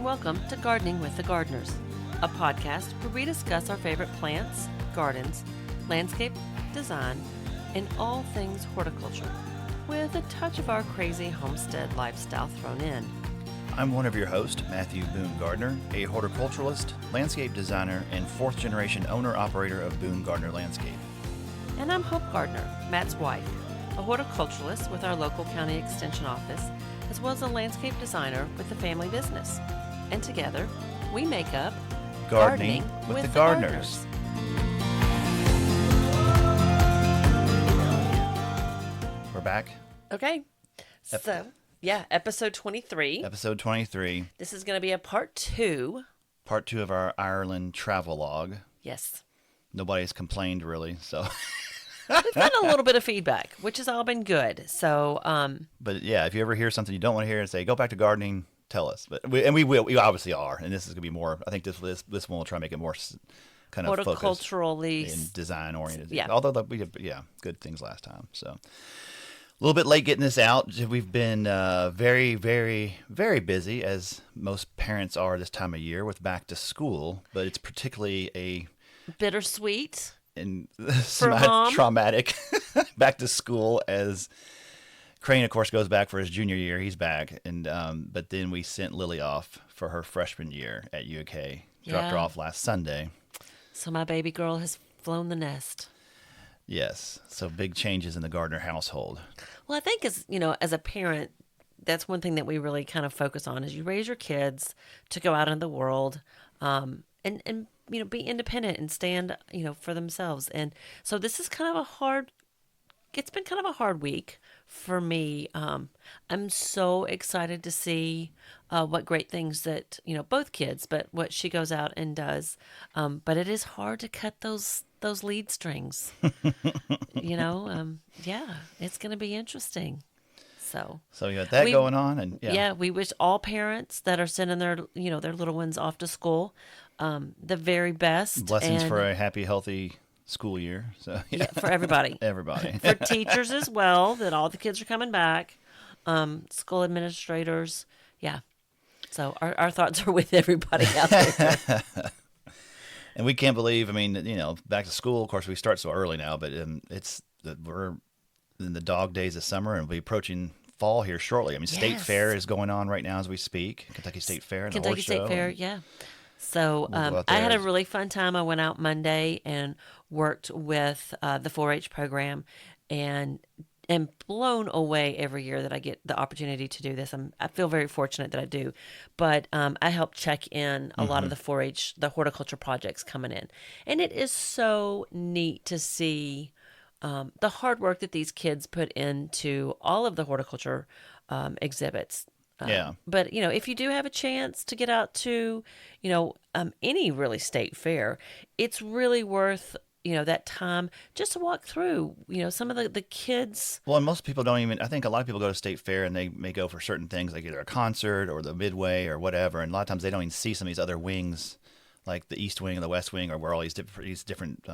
welcome to Gardening with the Gardiners, a podcast where we discuss our favorite plants, gardens, landscape, design, and all things horticulture, with a touch of our crazy homestead lifestyle thrown in. I'm one of your hosts, Matthew Boone Gardner, a horticulturalist, landscape designer, and fourth-generation owner-operator of Boone Gardner Landscape. And I'm Hope Gardner, Matt's wife, a horticulturalist with our local county extension office, as well as a landscape designer with the family business. And together, we make up Gardening with the Gardiners. We're back. Okay. Episode 23. Episode 23. This is going to be a part 2. Part 2 of our Ireland travelogue. Yes. Nobody's complained, really, so... We've gotten a little bit of feedback, which has all been good. So, But yeah, if you ever hear something you don't want to hear and say, go back to gardening, tell us. We will. We obviously are, and this is going to be more. I think this one will try to make it more kind of horticulturally focused and design oriented. Yeah. Although we did, good things last time. So a little bit late getting this out. We've been very, very, very busy, as most parents are this time of year with back to school. But it's particularly a bittersweet. And Mom. traumatic back to school, as Crane, of course, goes back for his junior year. He's back, and but then we sent Lily off for her freshman year at UK. Dropped her off last Sunday. So my baby girl has flown the nest. Yes, so big changes in the Gardner household. Well, I think as a parent, that's one thing that we really kind of focus on is you raise your kids to go out in the world, and be independent and stand, for themselves. And so this is it's been kind of a hard week for me. I'm so excited to see what great things that, both kids, but what she goes out and does. But it is hard to cut those lead strings, it's going to be interesting. So you got that going on, and we wish all parents that are sending their little ones off to school the very best. Blessings for a happy, healthy school year. So for everybody, for teachers as well, that all the kids are coming back. School administrators, So our thoughts are with everybody out there. And we can't believe. Back to school. Of course, we start so early now, but we're in the dog days of summer, and we'll be approaching fall here shortly. State Fair is going on right now as we speak. Kentucky State Fair and the horse show. Kentucky State Fair, yeah. So I had a really fun time. I went out Monday and worked with the 4-H program, and am blown away every year that I get the opportunity to do this. I feel very fortunate that I do. But I help check in a lot of the 4-H, the horticulture projects coming in. And it is so neat to see the hard work that these kids put into all of the horticulture exhibits. But, if you do have a chance to get out to, any really state fair, it's really worth, that time just to walk through, some of the kids. Well, and most people don't even, I think a lot of people go to state fair and they may go for certain things like either a concert or the midway or whatever. And a lot of times they don't even see some of these other wings, like the East Wing and the West Wing, or where all these different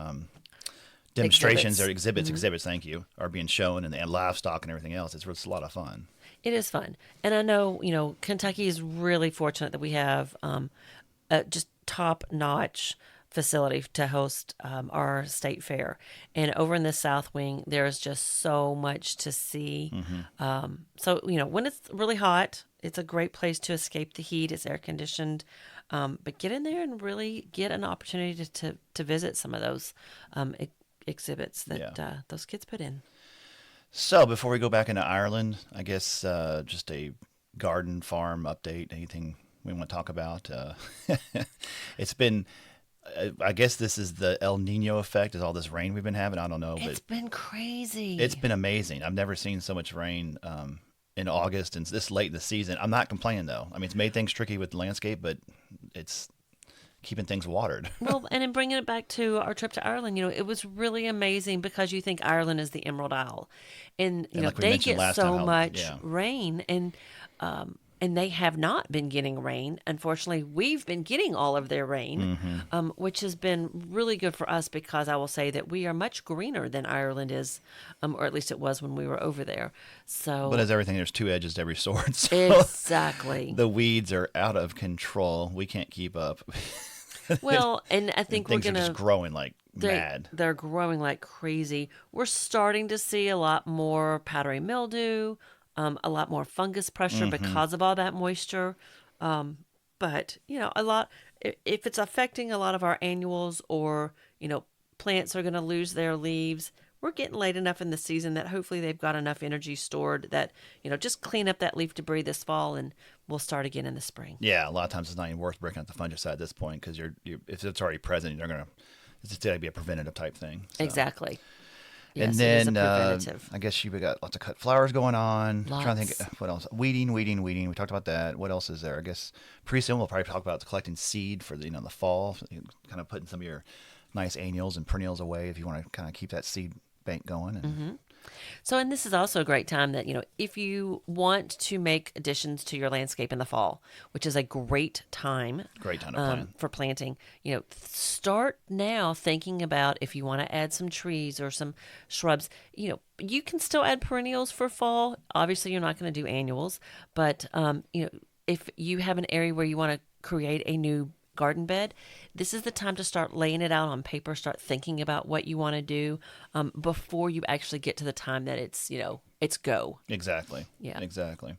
demonstrations or exhibits, thank you, are being shown, and livestock and everything else. It's a lot of fun. It is fun. And I know, Kentucky is really fortunate that we have a just top-notch facility to host our state fair. And over in the South Wing, there's just so much to see. So, when it's really hot, it's a great place to escape the heat. It's air-conditioned. But get in there and really get an opportunity to visit some of those exhibits that those kids put in. So before we go back into Ireland, I guess just a garden farm update, anything we want to talk about. It's been, I guess this is the El Nino effect, is all this rain we've been having. I don't know. It's been crazy. It's been amazing. I've never seen so much rain in August and this late in the season. I'm not complaining, though. It's made things tricky with the landscape, but it's keeping things watered. Well, and in bringing it back to our trip to Ireland, it was really amazing, because you think Ireland is the Emerald Isle, and like they get so much rain, and and they have not been getting rain. Unfortunately, we've been getting all of their rain, which has been really good for us because I will say that we are much greener than Ireland is, or at least it was when we were over there. So, but as everything, there's two edges to every sword. So exactly. the weeds are out of control. We can't keep up. Well, and I think things we're are gonna just growing like mad. They're growing like crazy. We're starting to see a lot more powdery mildew, a lot more fungus pressure because of all that moisture. But a lot if it's affecting a lot of our annuals, or plants are going to lose their leaves. We're getting late enough in the season that hopefully they've got enough energy stored that just clean up that leaf debris this fall, and we'll start again in the spring. Yeah, a lot of times it's not even worth breaking out the fungicide at this point because if it's already present, it's just going to be a preventative type thing. So. Exactly. And yes, then it is a preventative. I guess you've got lots of cut flowers going on. Lots. Trying to think what else. Weeding. We talked about that. What else is there? I guess pretty soon we'll probably talk about collecting seed for the the fall. So kind of putting some of your nice annuals and perennials away if you want to kind of keep that seed bank going. And So, and this is also a great time that, if you want to make additions to your landscape in the fall, which is a great time to plant. for planting, start now thinking about if you want to add some trees or some shrubs. You can still add perennials for fall. Obviously, you're not going to do annuals, but, if you have an area where you want to create a new garden bed, this is the time to start laying it out on paper, start thinking about what you want to do before you actually get to the time that it's go. Exactly. Yeah. Exactly.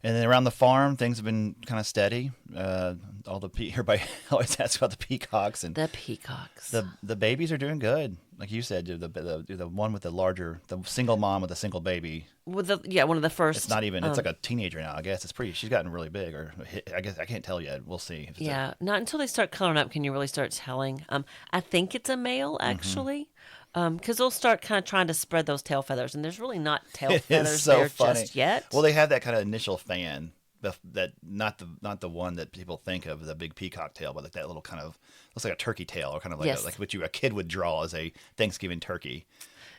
And then around the farm, things have been kind of steady. Everybody always asks about the peacocks, and The peacocks. the babies are doing good. Like you said, the one with the single mom with a single baby. With one of the first. It's not even. It's like a teenager now. I guess she's gotten really big, or I guess I can't tell yet. We'll see. Not until they start coloring up can you really start telling. I think it's a male actually, because they'll start kind of trying to spread those tail feathers, and there's really not tail feathers there just yet. Well, they have that kind of initial fan. That not the one that people think of, the big peacock tail, but like that little kind of looks like a turkey tail, or kind of like like what a kid would draw as a Thanksgiving turkey.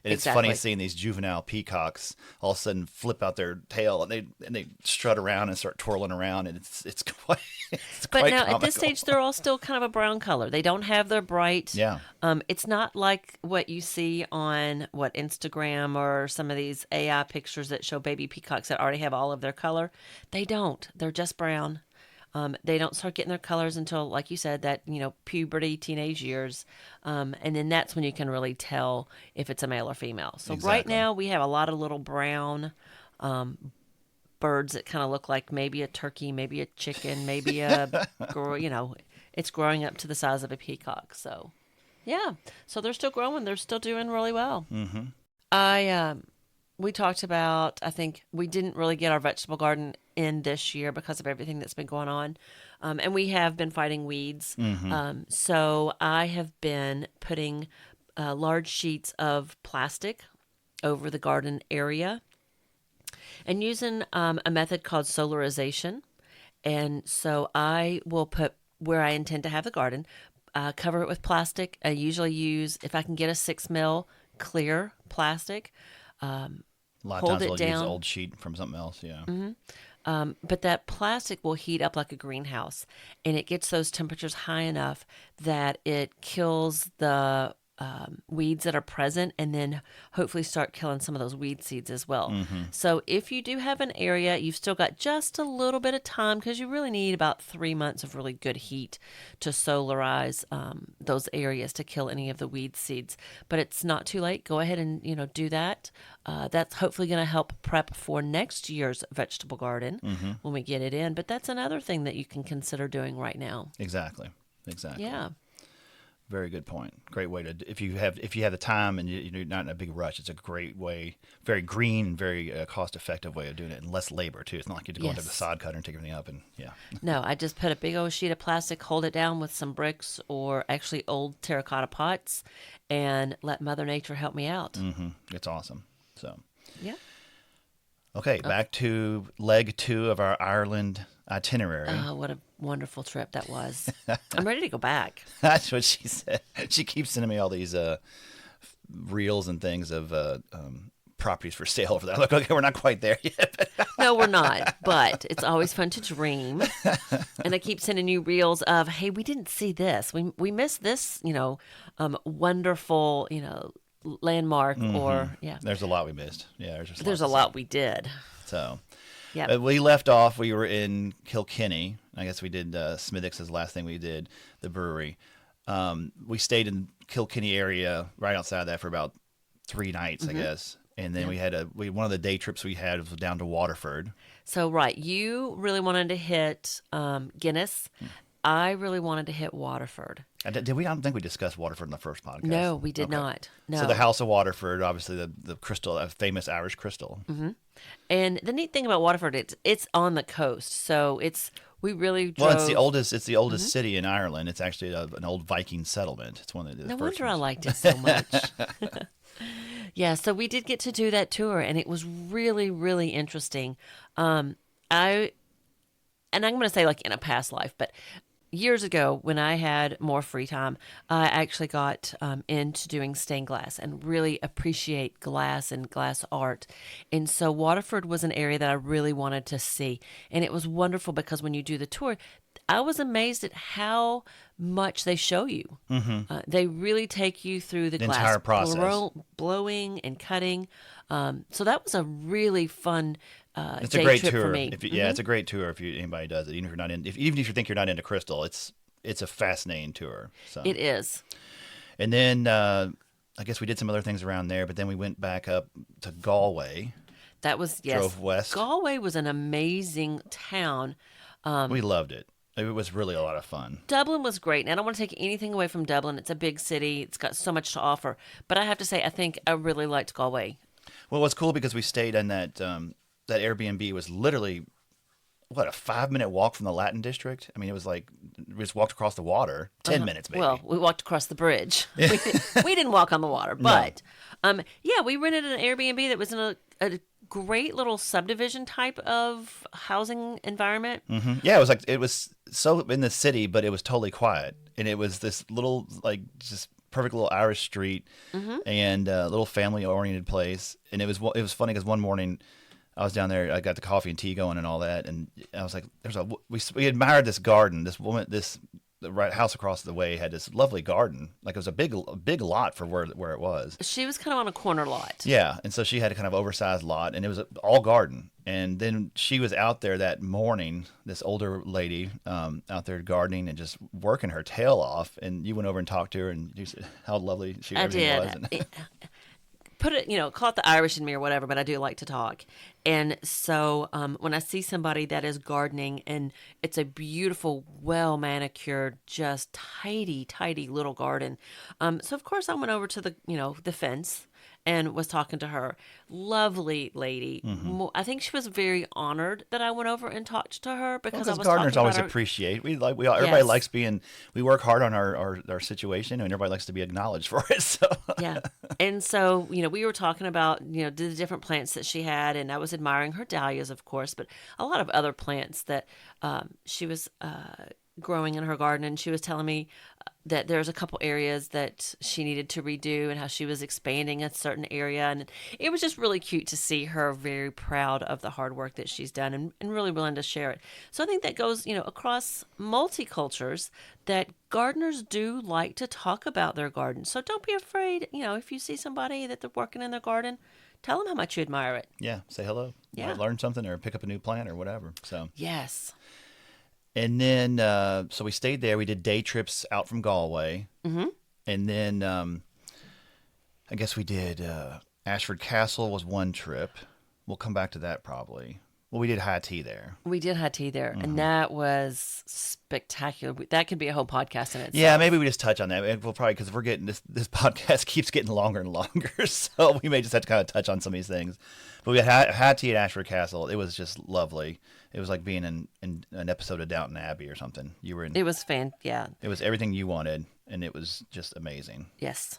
And it's funny seeing these juvenile peacocks all of a sudden flip out their tail, and they strut around and start twirling around, and it's quite. But now at this stage, they're all still kind of a brown color. They don't have their bright. Yeah. It's not like what you see on Instagram or some of these AI pictures that show baby peacocks that already have all of their color. They don't. They're just brown. They don't start getting their colors until, like you said, that puberty, teenage years, and then that's when you can really tell if it's a male or female. So right now we have a lot of little brown birds that kind of look like maybe a turkey, maybe a chicken, maybe it's growing up to the size of a peacock. So so they're still growing. They're still doing really well. Mm-hmm. We talked about, I think we didn't really get our vegetable garden in this year because of everything that's been going on. And we have been fighting weeds. So I have been putting large sheets of plastic over the garden area and using a method called solarization. And so I will put where I intend to have the garden, cover it with plastic. I usually use, if I can get a 6 mil clear plastic, a lot of times they'll use old sheet from something else, yeah. Mm-hmm. But that plastic will heat up like a greenhouse, and it gets those temperatures high enough that it kills the weeds that are present, and then hopefully start killing some of those weed seeds as well. So if you do have an area, you've still got just a little bit of time, because you really need about 3 months of really good heat to solarize those areas to kill any of the weed seeds. But it's not too late. Go ahead and do that. That's hopefully going to help prep for next year's vegetable garden when we get it in. But that's another thing that you can consider doing right now. Exactly. Yeah. Very good point. Great way to, if you have the time and you're not in a big rush, it's a great way, very green and very cost effective way of doing it, and less labor too. It's not like you have to go into the sod cutter and take everything up, and No, I just put a big old sheet of plastic, hold it down with some bricks or actually old terracotta pots, and let Mother Nature help me out. It's awesome. So yeah. Okay, back to leg 2 of our Ireland itinerary. Oh, what a wonderful trip that was. I'm ready to go back. That's what she said. She keeps sending me all these reels and things of properties for sale over there. I'm like, okay, we're not quite there yet. No, we're not. But it's always fun to dream. And I keep sending you reels of, hey, we didn't see this. We missed this, wonderful, landmark or, yeah. There's a lot we missed. Yeah, there's a lot we did. So, yeah. We left off, we were in Kilkenny. I guess we did Smithwick's is the last thing we did, the brewery. We stayed in Kilkenny area right outside of that for about 3 nights, I guess. And then we had one of the day trips we had was down to Waterford. So, right, you really wanted to hit Guinness. I really wanted to hit Waterford. Did we? I don't think we discussed Waterford in the first podcast. No, we did not. No. So the House of Waterford, obviously the crystal, a famous Irish crystal. Mm-hmm. And the neat thing about Waterford, it's on the coast, so we really drove. Well, it's the oldest city in Ireland. It's actually an old Viking settlement. It's one of the no first wonder ones. I liked it so much. Yeah, so we did get to do that tour, and it was really, really interesting. And I'm going to say like in a past life, but years ago when I had more free time, I actually got into doing stained glass and really appreciate glass and glass art. And so Waterford was an area that I really wanted to see. And it was wonderful because when you do the tour, I was amazed at how much they show you. Mm-hmm. They really take you through the glass entire process, blowing and cutting. So that was a really fun it's day a great trip tour. for me. Yeah, it's a great tour if anybody does it. Even if you're not even if you think you're not into crystal, it's a fascinating tour. So it is. And then I guess we did some other things around there, but then we went back up to Galway. That was drove west. Galway was an amazing town. We loved it. It was really a lot of fun. Dublin was great, and I don't want to take anything away from Dublin. It's a big city. It's got so much to offer. But I have to say, I think I really liked Galway. Well, it was cool because we stayed in that Airbnb was literally, a 5-minute walk from the Latin District? I mean, it was like, we just walked across the water, 10 minutes maybe. Well, we walked across the bridge. We didn't walk on the water, but we rented an Airbnb that was in a great little subdivision type of housing environment. Mm-hmm. Yeah, it was so in the city, but it was totally quiet. And it was this little, just perfect little Irish street and a little family-oriented place. And it was funny because one morning I was down there, I got the coffee and tea going and all that, and I was like, we admired this garden. This woman, the house across the way had this lovely garden. Like it was a big lot for where it was. She was kind of on a corner lot. Yeah, and so she had a kind of oversized lot, and it was all garden. And then she was out there that morning, this older lady out there gardening and just working her tail off. And you went over and talked to her, and you said how lovely everything was. And call it the Irish in me or whatever, but I do like to talk. And so when I see somebody that is gardening and it's a beautiful, well manicured, just tidy little garden. So of course I went over to the fence and was talking to her. Lovely lady. Mm-hmm. I think she was very honored that I went over and talked to her because I was gardeners talking always about appreciate. Everybody likes being. We work hard on our situation, and everybody likes to be acknowledged for it. So yeah, and so we were talking about the different plants that she had, and I was admiring her dahlias, of course, but a lot of other plants that she was growing in her garden, and she was telling me that there's a couple areas that she needed to redo and how she was expanding a certain area. And it was just really cute to see her very proud of the hard work that she's done and really willing to share it. So I think that goes, across multicultures, that gardeners do like to talk about their garden. So don't be afraid, if you see somebody that they're working in their garden, tell them how much you admire it. Yeah, say hello. Yeah. Might learn something or pick up a new plant or whatever. So yes. And then, so we stayed there. We did day trips out from Galway. Mm-hmm. And then, I guess we did Ashford Castle was one trip. We'll come back to that probably. Well, we did high tea there. We did high tea there, and that was spectacular. That could be a whole podcast in itself. Yeah, maybe we just touch on that. We'll probably, because we're getting this podcast keeps getting longer and longer, so we may just have to kind of touch on some of these things. But we had high tea at Ashford Castle. It was just lovely. It was like being in an episode of Downton Abbey or something. You were in. It was yeah. It was everything you wanted, and it was just amazing. Yes.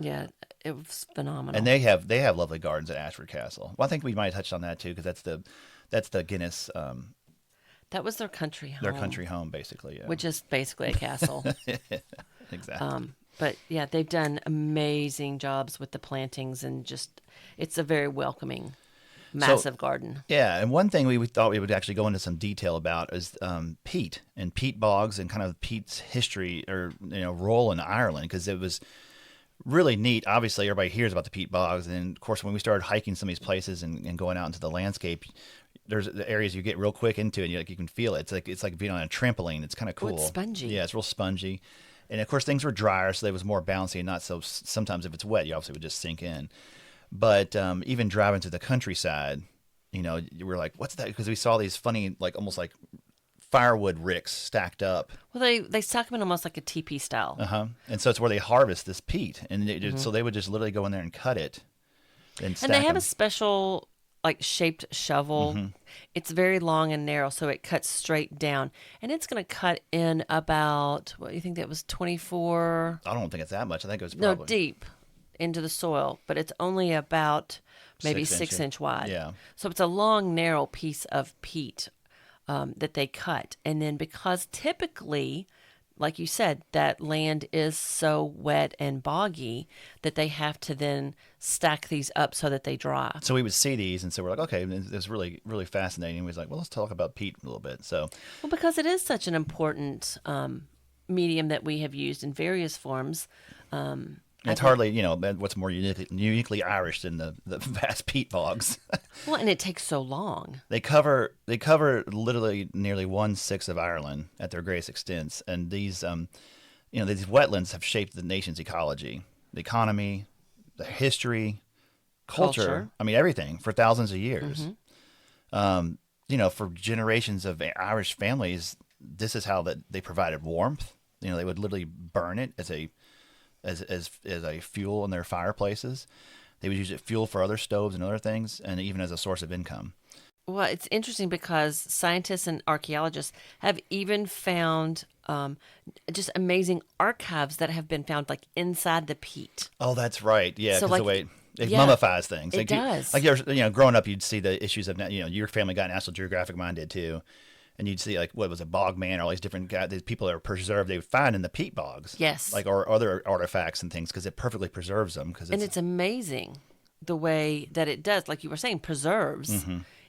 Yeah, it was phenomenal. And they have lovely gardens at Ashford Castle. Well, I think we might have touched on that too, because that's the Guinness. That was their country home. Their country home, basically, yeah. Which is basically a castle. Exactly. But yeah, they've done amazing jobs with the plantings, and just it's a very welcoming, massive garden. Yeah, and one thing we thought we would actually go into some detail about is peat and peat bogs and kind of peat's history or role in Ireland, because it was really neat. Obviously, everybody hears about the peat bogs, and of course, when we started hiking some of these places and going out into the landscape, there's the areas you get real quick into, and you can feel it. It's like being on a trampoline. It's kind of cool. Oh, it's spongy. Yeah, it's real spongy. And of course, things were drier, so it was more bouncy and not so. Sometimes if it's wet, you obviously would just sink in. But even driving through the countryside, you were like, "What's that?" Because we saw these funny, like almost like firewood ricks stacked up. Well, they stack them in almost like a teepee style. And so it's where they harvest this peat, and so they would just literally go in there and cut it, and they have them. a special like shaped shovel. It's very long and narrow, so it cuts straight down, and it's going to cut in about what you think that was 24. I don't think it's that much. I think it was probably deep into the soil, but it's only about maybe 6 inch wide. Yeah. So it's a long, narrow piece of peat that they cut. And then because typically, like you said, that land is so wet and boggy that they have to then stack these up so that they dry. So we would see these, and so we're like, okay, it's really, really fascinating. We was like, well, let's talk about peat a little bit. So, well, because it is such an important medium that we have used in various forms. It's hardly, what's more uniquely Irish than the vast peat bogs. Well, and it takes so long. They cover literally nearly 1/6 of Ireland at their greatest extents, and these these wetlands have shaped the nation's ecology, the economy, the history, culture. I mean, everything for thousands of years. For generations of Irish families, this is how that they provided warmth. They would literally burn it as a fuel in their fireplaces. They would use it fuel for other stoves and other things, and even as a source of income. Well, it's interesting because scientists and archaeologists have even found just amazing archives that have been found like inside the peat. Oh, that's right. Yeah, because So, the way it mummifies things. It does. Growing up, you'd see the issues of your family got National Geographic, mine did too. And you'd see what was a bog man, or all these different guys, these people that are preserved, they would find in the peat bogs. Yes. Or other artifacts and things, because it perfectly preserves them. And it's amazing the way that it does, like you were saying, preserves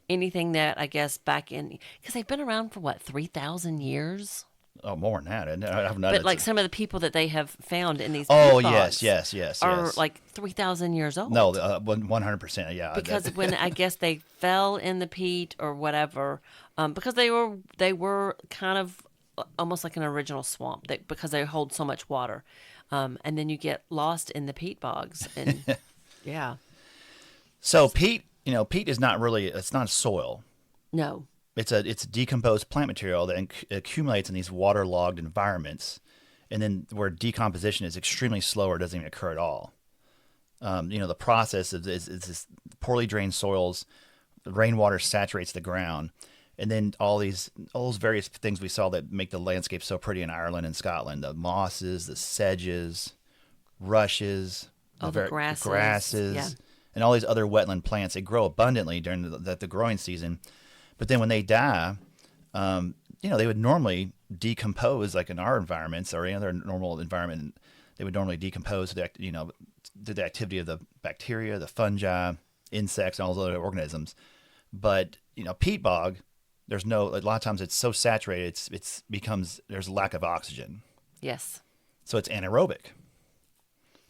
anything that I guess back in, because they've been around for 3,000 years? Oh, more than that. But like some of the people that they have found in these peat bogs yes. are like 3,000 years old. No, 100%, yeah. Because when I guess they fell in the peat or whatever, because they were kind of almost like an original swamp because they hold so much water, and then you get lost in the peat bogs, and yeah. So peat is not really, it's not soil. No. It's decomposed plant material that accumulates in these waterlogged environments, and then where decomposition is extremely slow or doesn't even occur at all. The process is this poorly drained soils, the rainwater saturates the ground, and then all those various things we saw that make the landscape so pretty in Ireland and Scotland: the mosses, the sedges, rushes, the grasses, yeah. And all these other wetland plants. They grow abundantly during the growing season. But then when they die, they would normally decompose, like in our environments or any other normal environment. They would normally decompose through the activity of the bacteria, the fungi, insects, and all those other organisms. But peat bog, a lot of times it's so saturated, there's a lack of oxygen. Yes. So it's anaerobic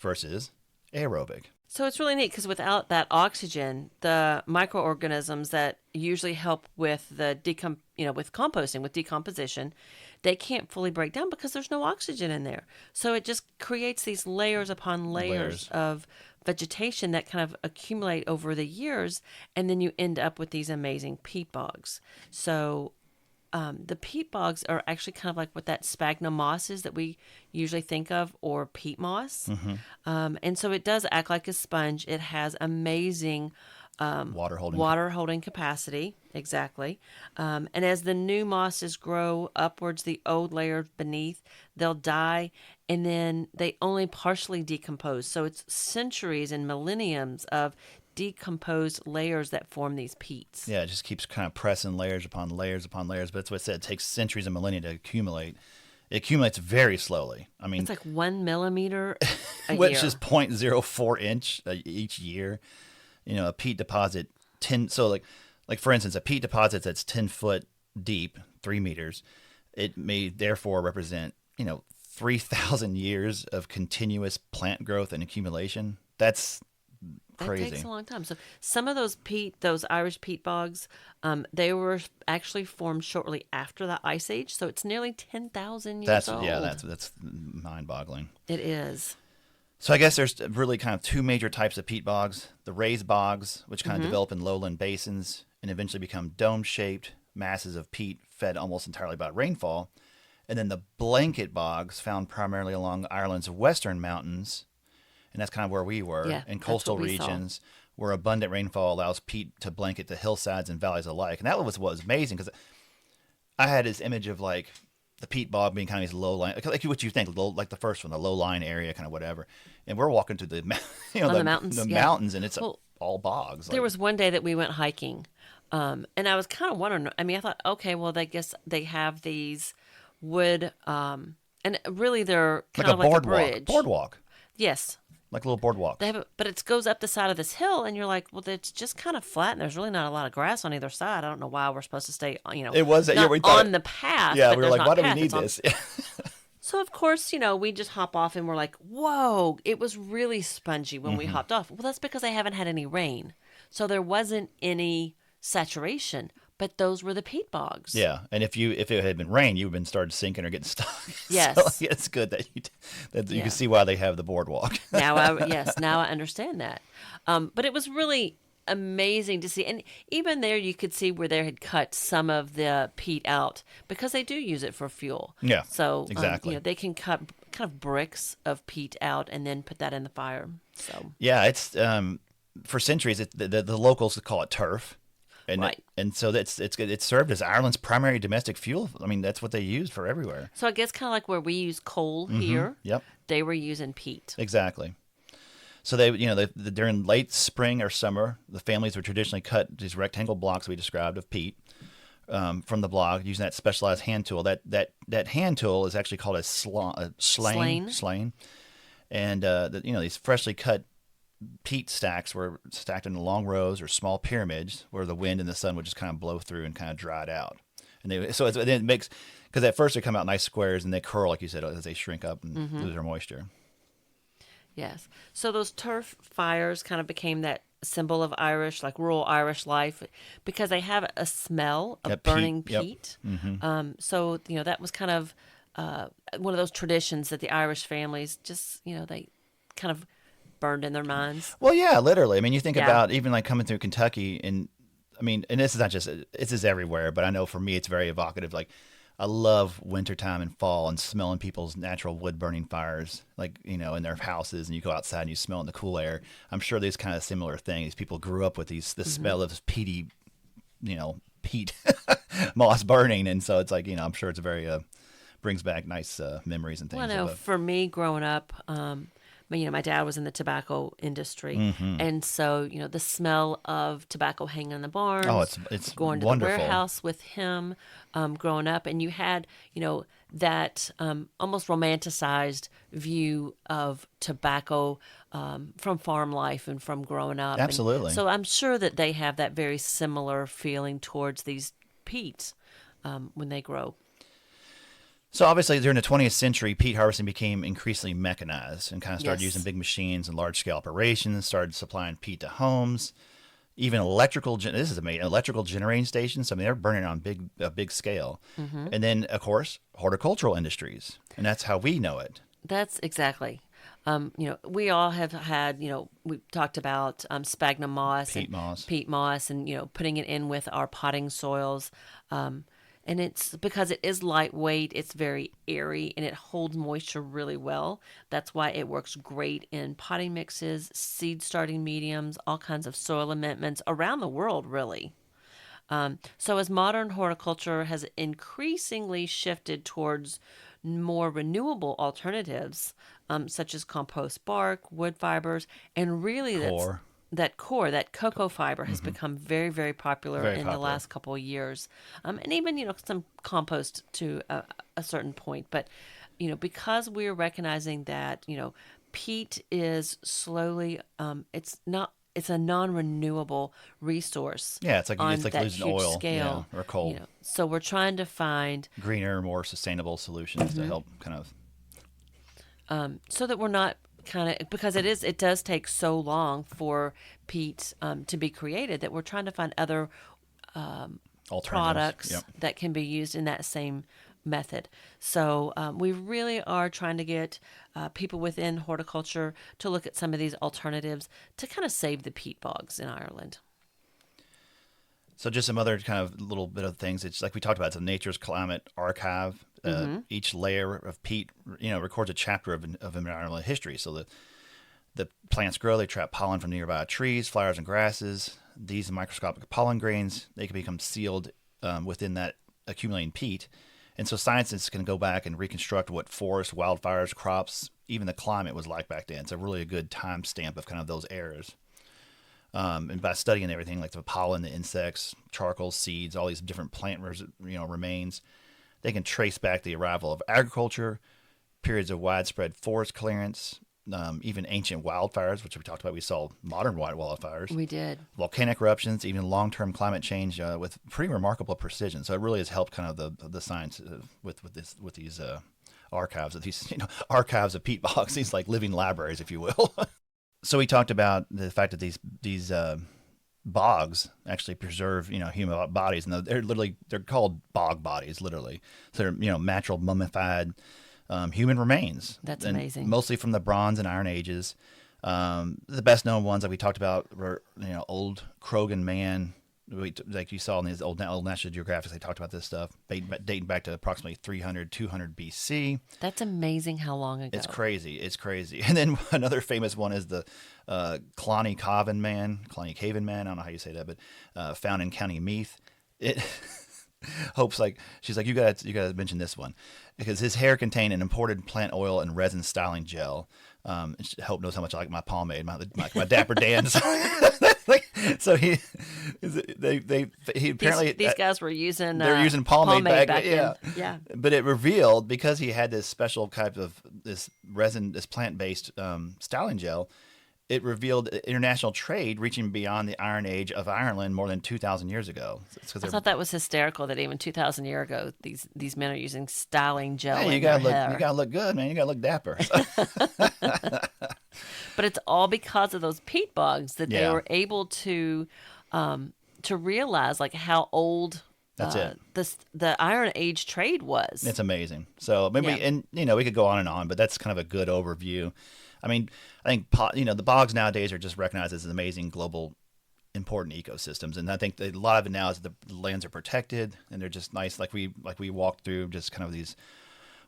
versus aerobic. So it's really neat because without that oxygen, the microorganisms that usually help with the with composting, with decomposition, they can't fully break down because there's no oxygen in there. So it just creates these layers upon layers of vegetation that kind of accumulate over the years, and then you end up with these amazing peat bogs. So the peat bogs are actually kind of like what that sphagnum moss is that we usually think of, or peat moss. And so it does act like a sponge. It has amazing water holding capacity. Exactly. And as the new mosses grow upwards, the old layers beneath, they'll die, and then they only partially decompose. So it's centuries and millenniums of decomposed layers that form these peats. Yeah, it just keeps kind of pressing layers upon layers upon layers. But that's what I said. It takes centuries and millennia to accumulate. It accumulates very slowly. I mean, It's like 1 millimeter a which year. is 0.04 inch each year. A peat deposit 10. So like for instance, a peat deposit that's 10 foot deep, 3 meters. It may therefore represent 3,000 years of continuous plant growth and accumulation. That's That crazy. takes a long time. So some of those Irish peat bogs, they were actually formed shortly after the Ice Age. So it's nearly 10,000 years old. That's mind-boggling. It is. So I guess there's really kind of two major types of peat bogs: the raised bogs, which kind of develop in lowland basins and eventually become dome-shaped masses of peat fed almost entirely by rainfall, and then the blanket bogs, found primarily along Ireland's western mountains, and that's kind of where we were, in coastal regions where abundant rainfall allows peat to blanket the hillsides and valleys alike. And that was what was amazing, because I had this image of like the peat bog being kind of these low line, like what you think, like the first one, the low line area, kind of whatever. And we're walking through the the mountains, mountains, and it's all bogs. There was one day that we went hiking, and I was kind of wondering. I mean, I thought, okay, well, I guess they have these wood, and really they're kind of like a bridge. Boardwalk. Yes. Like a little boardwalk. They have but it goes up the side of this hill, and you're like, well, it's just kind of flat, and there's really not a lot of grass on either side. I don't know why we're supposed to stay, It was not we thought on the path. Yeah, but we were like, why do we need on... this? So, of course, we just hop off, and we're like, whoa, it was really spongy when we hopped off. Well, that's because they haven't had any rain. So there wasn't any saturation. But those were the peat bogs. Yeah, and if it had been rain, you would have been started sinking or getting stuck. Yes, so, it's good that you can see why they have the boardwalk. now I understand that. But it was really amazing to see, and even there you could see where they had cut some of the peat out because they do use it for fuel. Yeah, so exactly. They can cut kind of bricks of peat out and then put that in the fire. So yeah, it's for centuries the locals call it turf. And right. And so it's served as Ireland's primary domestic fuel. I mean, that's what they use for everywhere. So I guess kind of like where we use coal here. Yep. They were using peat. Exactly. So they during late spring or summer, the families would traditionally cut these rectangle blocks we described of peat from the block using that specialized hand tool. That hand tool is actually called a slane. And these freshly cut peat stacks were stacked in long rows or small pyramids where the wind and the sun would just kind of blow through and kind of dry it out. And then it makes, because at first they come out nice squares and they curl, like you said, as they shrink up and lose their moisture. Yes. So those turf fires kind of became that symbol of Irish, like rural Irish life, because they have a smell of burning peat. Yep. So, that was kind of one of those traditions that the Irish families just, they kind of burned in their minds. Well, yeah, literally. I mean, you think about even like coming through Kentucky, and I mean, and this is not just, this is everywhere, but I know for me it's very evocative. Like, I love wintertime and fall and smelling people's natural wood burning fires, like, in their houses, and you go outside and you smell in the cool air. I'm sure these kind of similar things. People grew up with the smell of peat moss burning, and so it's like, I'm sure it's very brings back nice memories and things. Well, no, for me growing up, my dad was in the tobacco industry, and so the smell of tobacco hanging in the barns. Oh, it's going to wonderful. the warehouse with him, growing up, and you had that almost romanticized view of tobacco from farm life and from growing up. Absolutely. And so I'm sure that they have that very similar feeling towards these peats when they grow. So obviously during the 20th century, peat harvesting became increasingly mechanized and kind of started using big machines and large-scale operations, started supplying peat to homes, even electrical generating stations. I mean, they're burning on a big scale. And then, of course, horticultural industries, and that's how we know it. That's exactly. We all have had, we talked about sphagnum moss, peat moss, and putting it in with our potting soils. And it's because it is lightweight, it's very airy, and it holds moisture really well. That's why it works great in potting mixes, seed starting mediums, all kinds of soil amendments around the world, really. So as modern horticulture has increasingly shifted towards more renewable alternatives, such as compost bark, wood fibers, and really that core, that cocoa fiber, has become very, very popular Very in the popular. last couple of years, and even some compost to a certain point. But because we're recognizing that peat is slowly, it's a non-renewable resource Yeah, it's on like that losing huge oil, scale. or coal. So we're trying to find Greener, more sustainable solutions to help kind of. so that we're not kind of, because it does take so long for peat to be created, that we're trying to find other Alternatives. products Yep. that can be used in that same method. So we really are trying to get people within horticulture to look at some of these alternatives to kind of save the peat bogs in Ireland. So just some other kind of little bit of things. It's like we talked about. It's a Nature's Climate Archive. Each layer of peat, records a chapter of environmental history. So the plants grow. They trap pollen from nearby trees, flowers, and grasses. These microscopic pollen grains, they can become sealed within that accumulating peat. And so scientists can go back and reconstruct what forests, wildfires, crops, even the climate was like back then. It's really a good time stamp of kind of those eras. And by studying everything like the pollen, the insects, charcoal, seeds, all these different plant remains, they can trace back the arrival of agriculture, periods of widespread forest clearance, even ancient wildfires, which we talked about. We saw modern wildfires. We did. Volcanic eruptions, even long-term climate change with pretty remarkable precision. So it really has helped kind of the science with these archives of archives of peat bogs, these like living libraries, if you will. So we talked about the fact that these bogs actually preserve human bodies, and they're called bog bodies, literally. So they're natural mummified human remains. That's and amazing. Mostly from the Bronze and Iron Ages. The best known ones that we talked about were old Krogan man. Like you saw in these old National Geographics, they talked about this stuff dating back to approximately 300, 200 BC. That's amazing how long ago. It's crazy. And then another famous one is the Cloney Cavan man. I don't know how you say that, but found in County Meath. It Hope's like, she's like, you gotta mention this one because his hair contained an imported plant oil and resin styling gel. Hope knows how much I like my pomade, my Dapper Dan's. So he apparently these guys were using they're using pomade back then. Yeah. But it revealed, because he had this special type of this resin, this plant-based styling gel, it revealed international trade reaching beyond the Iron Age of Ireland more than 2,000 years ago. I thought that was hysterical that even 2,000 years ago, these men are using styling gel in you their gotta hair. You gotta look good, man. You gotta look dapper. But it's all because of those peat bogs that they were able to realize like how old That's it. The Iron Age trade was. It's amazing. So maybe we could go on and on, but that's kind of a good overview. I mean, I think the bogs nowadays are just recognized as amazing global important ecosystems, and I think that a lot of it now is the lands are protected and they're just nice. Like we walked through just kind of these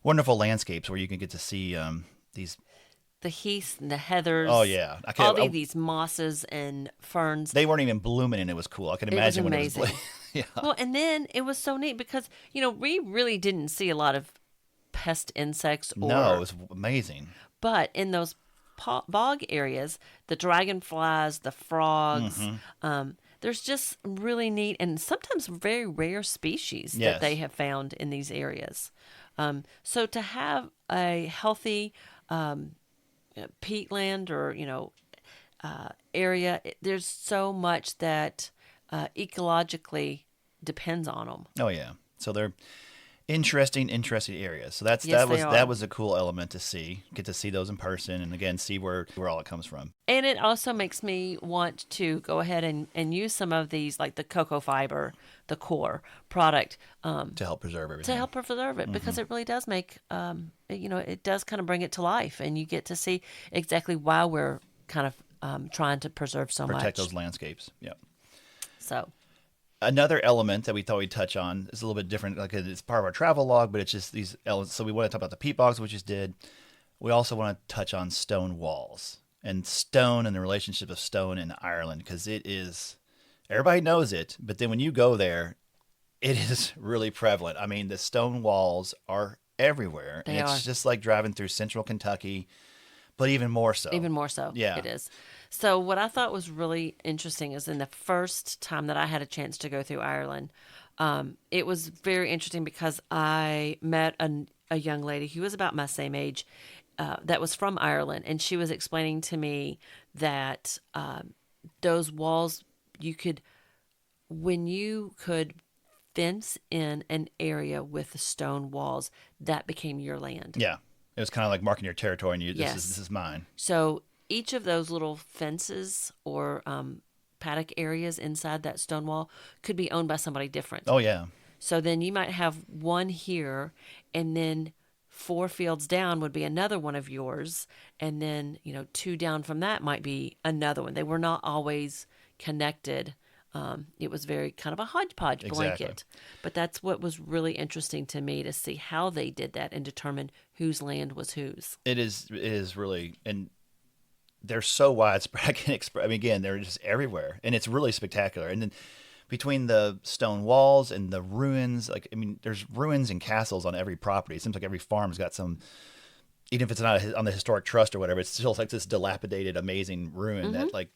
wonderful landscapes where you can get to see the heaths and the heathers. Oh yeah, these mosses and ferns. They weren't even blooming, and it was cool. I can imagine when it was blooming. Yeah. Well, and then it was so neat because we really didn't see a lot of pest insects. No, it was amazing. But in those bog areas, the dragonflies, the frogs, there's just really neat and sometimes very rare species that they have found in these areas. So to have a healthy peatland or area, there's so much that ecologically depends on them. Oh yeah, so they're interesting areas. So that was a cool element to see. Get to see those in person, and again see where all it comes from. And it also makes me want to go ahead and use some of these, like the cocoa fiber, the core product, to help preserve everything. To help preserve it, because it really does make it does kind of bring it to life, and you get to see exactly why we're kind of trying to preserve so much. Protect those landscapes. Yeah. So. Another element that we thought we'd touch on is a little bit different. Like it's part of our travel log, but it's just these elements. So we want to talk about the peat bogs, which we just did. We also want to touch on stone walls and stone and the relationship of stone in Ireland, because it is, everybody knows it, but then when you go there, it is really prevalent. I mean, the stone walls are everywhere. It's just like driving through central Kentucky, but even more so. Even more so. Yeah. It is. So what I thought was really interesting is in the first time that I had a chance to go through Ireland, it was very interesting because I met a young lady who was about my same age that was from Ireland, and she was explaining to me that those walls you could when you could fence in an area with the stone walls, that became your land. Yeah, it was kind of like marking your territory, and Yes. this is mine. So each of those little fences or paddock areas inside that stone wall could be owned by somebody different. Oh yeah, So then you might have one here, and then 4 fields down would be another one of yours, and then two down from that might be another one. They were not always connected. It was very kind of a hodgepodge blanket. Exactly. But that's what was really interesting to me to see how they did that and determine whose land was whose. It is really, and they're so widespread. I can express. I mean, again, they're just everywhere, and it's really spectacular. And then between the stone walls and the ruins, like I mean, there's ruins and castles on every property. It seems like every farm's got some. Even if it's not on the historic trust or whatever, it's still like this dilapidated, amazing ruin that like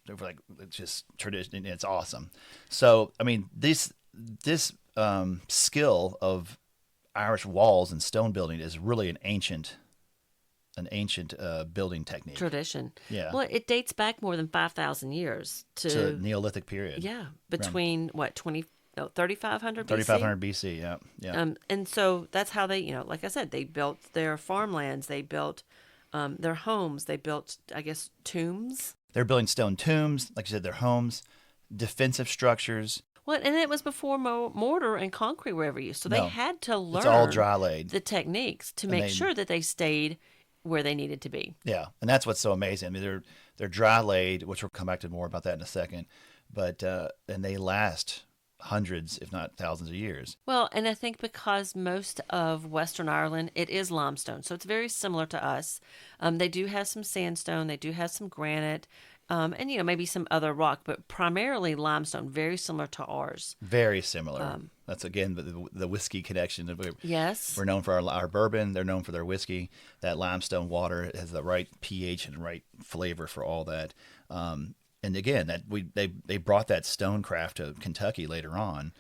it's just tradition. And it's awesome. So I mean, this skill of Irish walls and stone building is really an ancient building technique. Tradition. Yeah. Well, it dates back more than 5,000 years to Neolithic period. yeah, between what 3,500 BC. 3,500 BC. Yeah. Yeah. And so that's how they, like I said, they built their farmlands, they built their homes, they built, I guess, tombs. They're building stone tombs, like you said, their homes, defensive structures. Well, and it was before mortar and concrete were ever used, so they No, had to learn it's all dry laid. the techniques to make sure that they stayed where they needed to be. Yeah, and that's what's so amazing. I mean, they're dry laid, which we'll come back to more about that in a second, but and they last hundreds, if not thousands of years. Well, and I think because most of Western Ireland, it is limestone, so it's very similar to us. They do have some sandstone, they do have some granite, and maybe some other rock, but primarily limestone, very similar to ours. Very similar. That's again the whiskey connection. Yes, we're known for our bourbon. They're known for their whiskey. That limestone water has the right pH and right flavor for all that. And again, they brought that stonecraft to Kentucky later on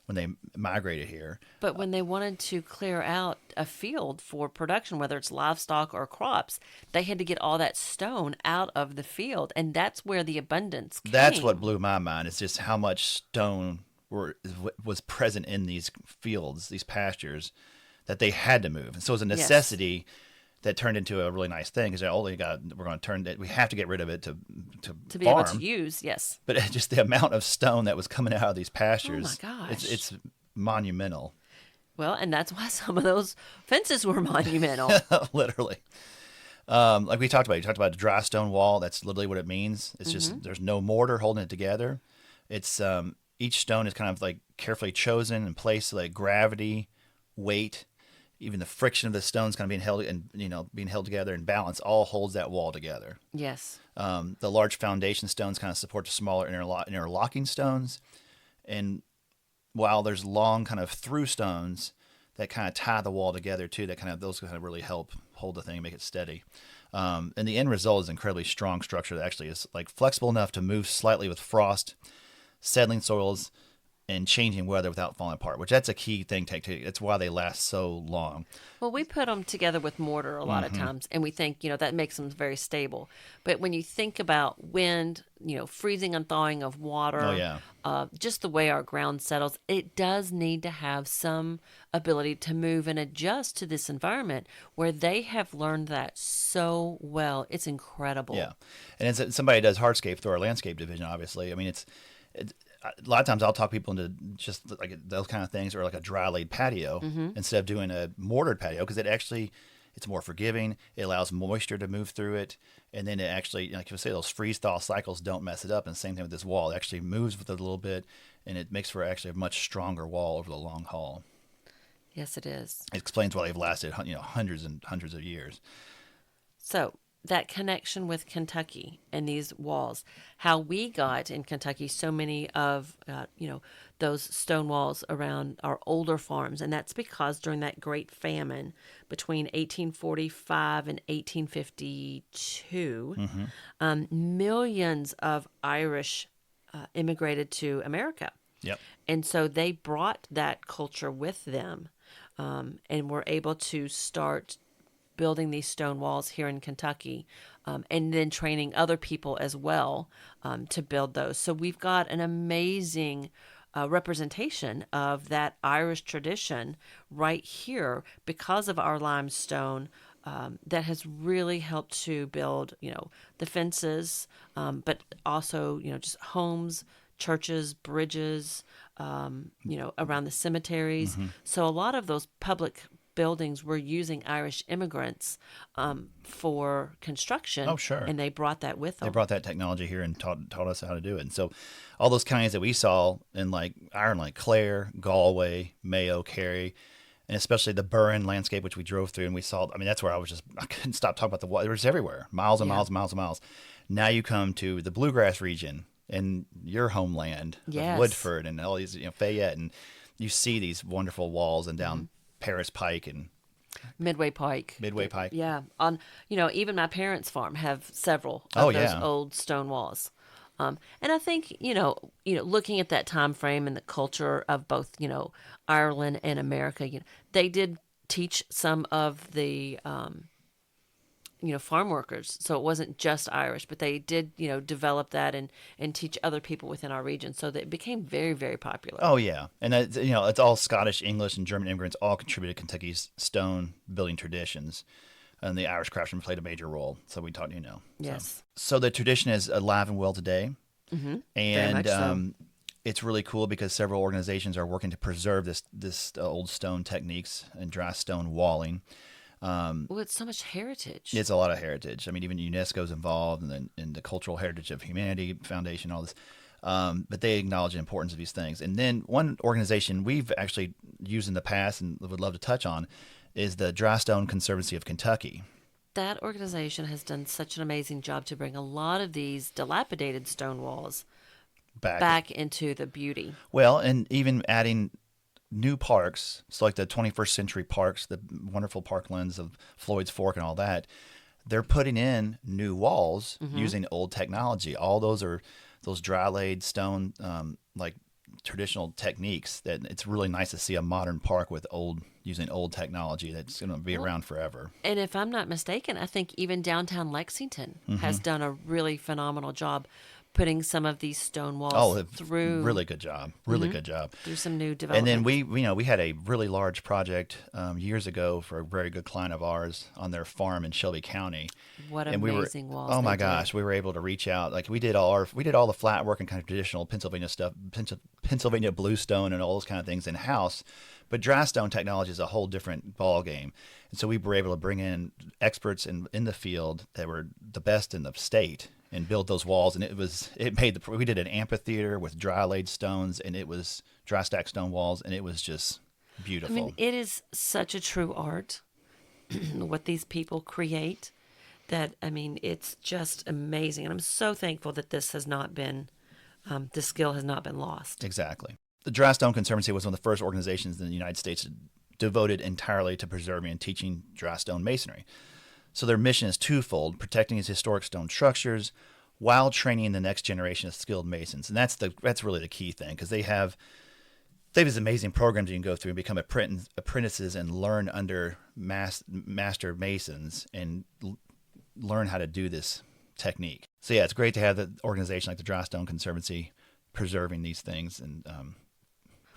when they migrated here. But when they wanted to clear out a field for production, whether it's livestock or crops, they had to get all that stone out of the field, and that's where the abundance came. That's what blew my mind. It's just how much stone was present in these fields, these pastures, that they had to move. And so it was a necessity. Yes. That turned into a really nice thing because we're going to turn it. We have to get rid of it to be farm. Able to use. Yes, but just the amount of stone that was coming out of these pastures. Oh my gosh, it's monumental. Well, and that's why some of those fences were monumental. Literally, like we talked about. You talked about a dry stone wall. That's literally what it means. It's just there's no mortar holding it together. It's each stone is kind of like carefully chosen and placed so that gravity, weight. Even the friction of the stones kind of being held together and balance all holds that wall together. Yes. The large foundation stones kind of support the smaller interlocking stones. And while there's long kind of through stones that kind of tie the wall together too, those kind of really help hold the thing and make it steady. And the end result is an incredibly strong structure that actually is like flexible enough to move slightly with frost, settling soils, and changing weather without falling apart, which that's a key thing. That's why they last so long. Well, we put them together with mortar a lot of times, and we think, that makes them very stable. But when you think about wind, freezing and thawing of water, oh, yeah. Just the way our ground settles, it does need to have some ability to move and adjust to this environment where they have learned that so well. It's incredible. Yeah. And as somebody does hardscape through our landscape division, obviously, I mean, it's a lot of times I'll talk people into just like those kind of things, or like a dry laid patio instead of doing a mortared patio, because it's more forgiving. It allows moisture to move through it, and then it actually, like you say, those freeze thaw cycles don't mess it up. And the same thing with this wall; it actually moves with it a little bit, and it makes for actually a much stronger wall over the long haul. Yes, it is. It explains why they've lasted hundreds and hundreds of years. So that connection with Kentucky and these walls, how we got in Kentucky so many of those stone walls around our older farms, and that's because during that Great Famine between 1845 and 1852, millions of Irish immigrated to America. Yep. And so they brought that culture with them, and were able to start building these stone walls here in Kentucky, and then training other people as well to build those. So we've got an amazing representation of that Irish tradition right here because of our limestone. That has really helped to build, the fences, but also, just homes, churches, bridges, around the cemeteries. So a lot of those public buildings were using Irish immigrants for construction. Oh, sure. And they brought that with them. They brought that technology here and taught us how to do it. And so all those counties that we saw in like Ireland, like Clare, Galway, Mayo, Kerry, and especially the Burren landscape, which we drove through and we saw, I mean, that's where I couldn't stop talking about the water. It was everywhere, miles and miles and miles and miles. Now you come to the bluegrass region in your homeland, Yes. Woodford and all these, Fayette, and you see these wonderful walls and down Paris Pike and Midway Pike. Yeah. On, even my parents' farm have several of those old stone walls. And I think, looking at that time frame and the culture of both, Ireland and America, they did teach some of the, farm workers. So it wasn't just Irish, but they did, develop that and teach other people within our region. So that it became very, very popular. Oh, yeah. And, it's all Scottish, English, and German immigrants all contributed to Kentucky's stone building traditions. And the Irish craftsmen played a major role. So we taught, Yes. So the tradition is alive and well today. Mm-hmm. And very much so. It's really cool because several organizations are working to preserve this old stone techniques and dry stone walling. Well, it's so much heritage. It's a lot of heritage. I mean, even UNESCO's involved, and then in the Cultural Heritage of Humanity Foundation, all this. But they acknowledge the importance of these things. And then one organization we've actually used in the past and would love to touch on is the Dry Stone Conservancy of Kentucky. That organization has done such an amazing job to bring a lot of these dilapidated stone walls back into the beauty. Well, and even adding new parks, so like the 21st century parks, the wonderful parklands of Floyd's Fork and all that, they're putting in new walls using old technology. All those are those dry laid stone, like traditional techniques that it's really nice to see a modern park with using old technology that's going to be around forever. And if I'm not mistaken, I think even downtown Lexington has done a really phenomenal job putting some of these stone walls through. Really good job. Really good job. Through some new development. And then we had a really large project years ago for a very good client of ours on their farm in Shelby County. What amazing walls! Oh my gosh, we were able to reach out. Like we did all the flat work and kind of traditional Pennsylvania stuff, Pennsylvania bluestone and all those kind of things in house. But dry stone technology is a whole different ball game. And so we were able to bring in experts in the field that were the best in the state and build those walls. And we did an amphitheater with dry laid stones, and it was dry stack stone walls, and it was just beautiful. I mean, it is such a true art what these people create that, I mean, it's just amazing. And I'm so thankful that this has not been, this skill has not been lost. Exactly. The Dry Stone Conservancy was one of the first organizations in the United States devoted entirely to preserving and teaching dry stone masonry. So their mission is twofold: protecting its historic stone structures while training the next generation of skilled masons. And that's really the key thing, because they have these amazing programs you can go through and become apprentices and learn under master masons and learn how to do this technique. So yeah, it's great to have an organization like the Dry Stone Conservancy preserving these things and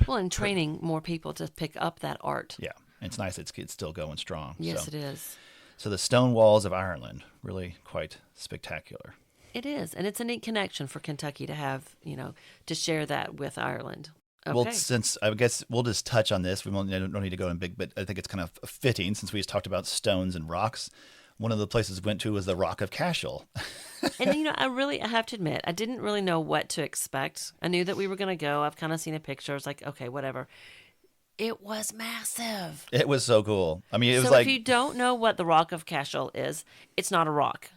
and training more people to pick up that art. Yeah, and it's nice it's still going strong. Yes, it is. So the stone walls of Ireland, really quite spectacular. It is, and it's a neat connection for Kentucky to have, to share that with Ireland. Okay. Well, since I guess we'll just touch on this, we don't need to go in big, but I think it's kind of fitting since we just talked about stones and rocks. One of the places we went to was the Rock of Cashel. And, I have to admit, I didn't really know what to expect. I knew that we were going to go. I've kind of seen a picture. I was like, okay, whatever. It was massive. It was so cool. I mean, it was so like... if you don't know what the Rock of Cashel is, it's not a rock.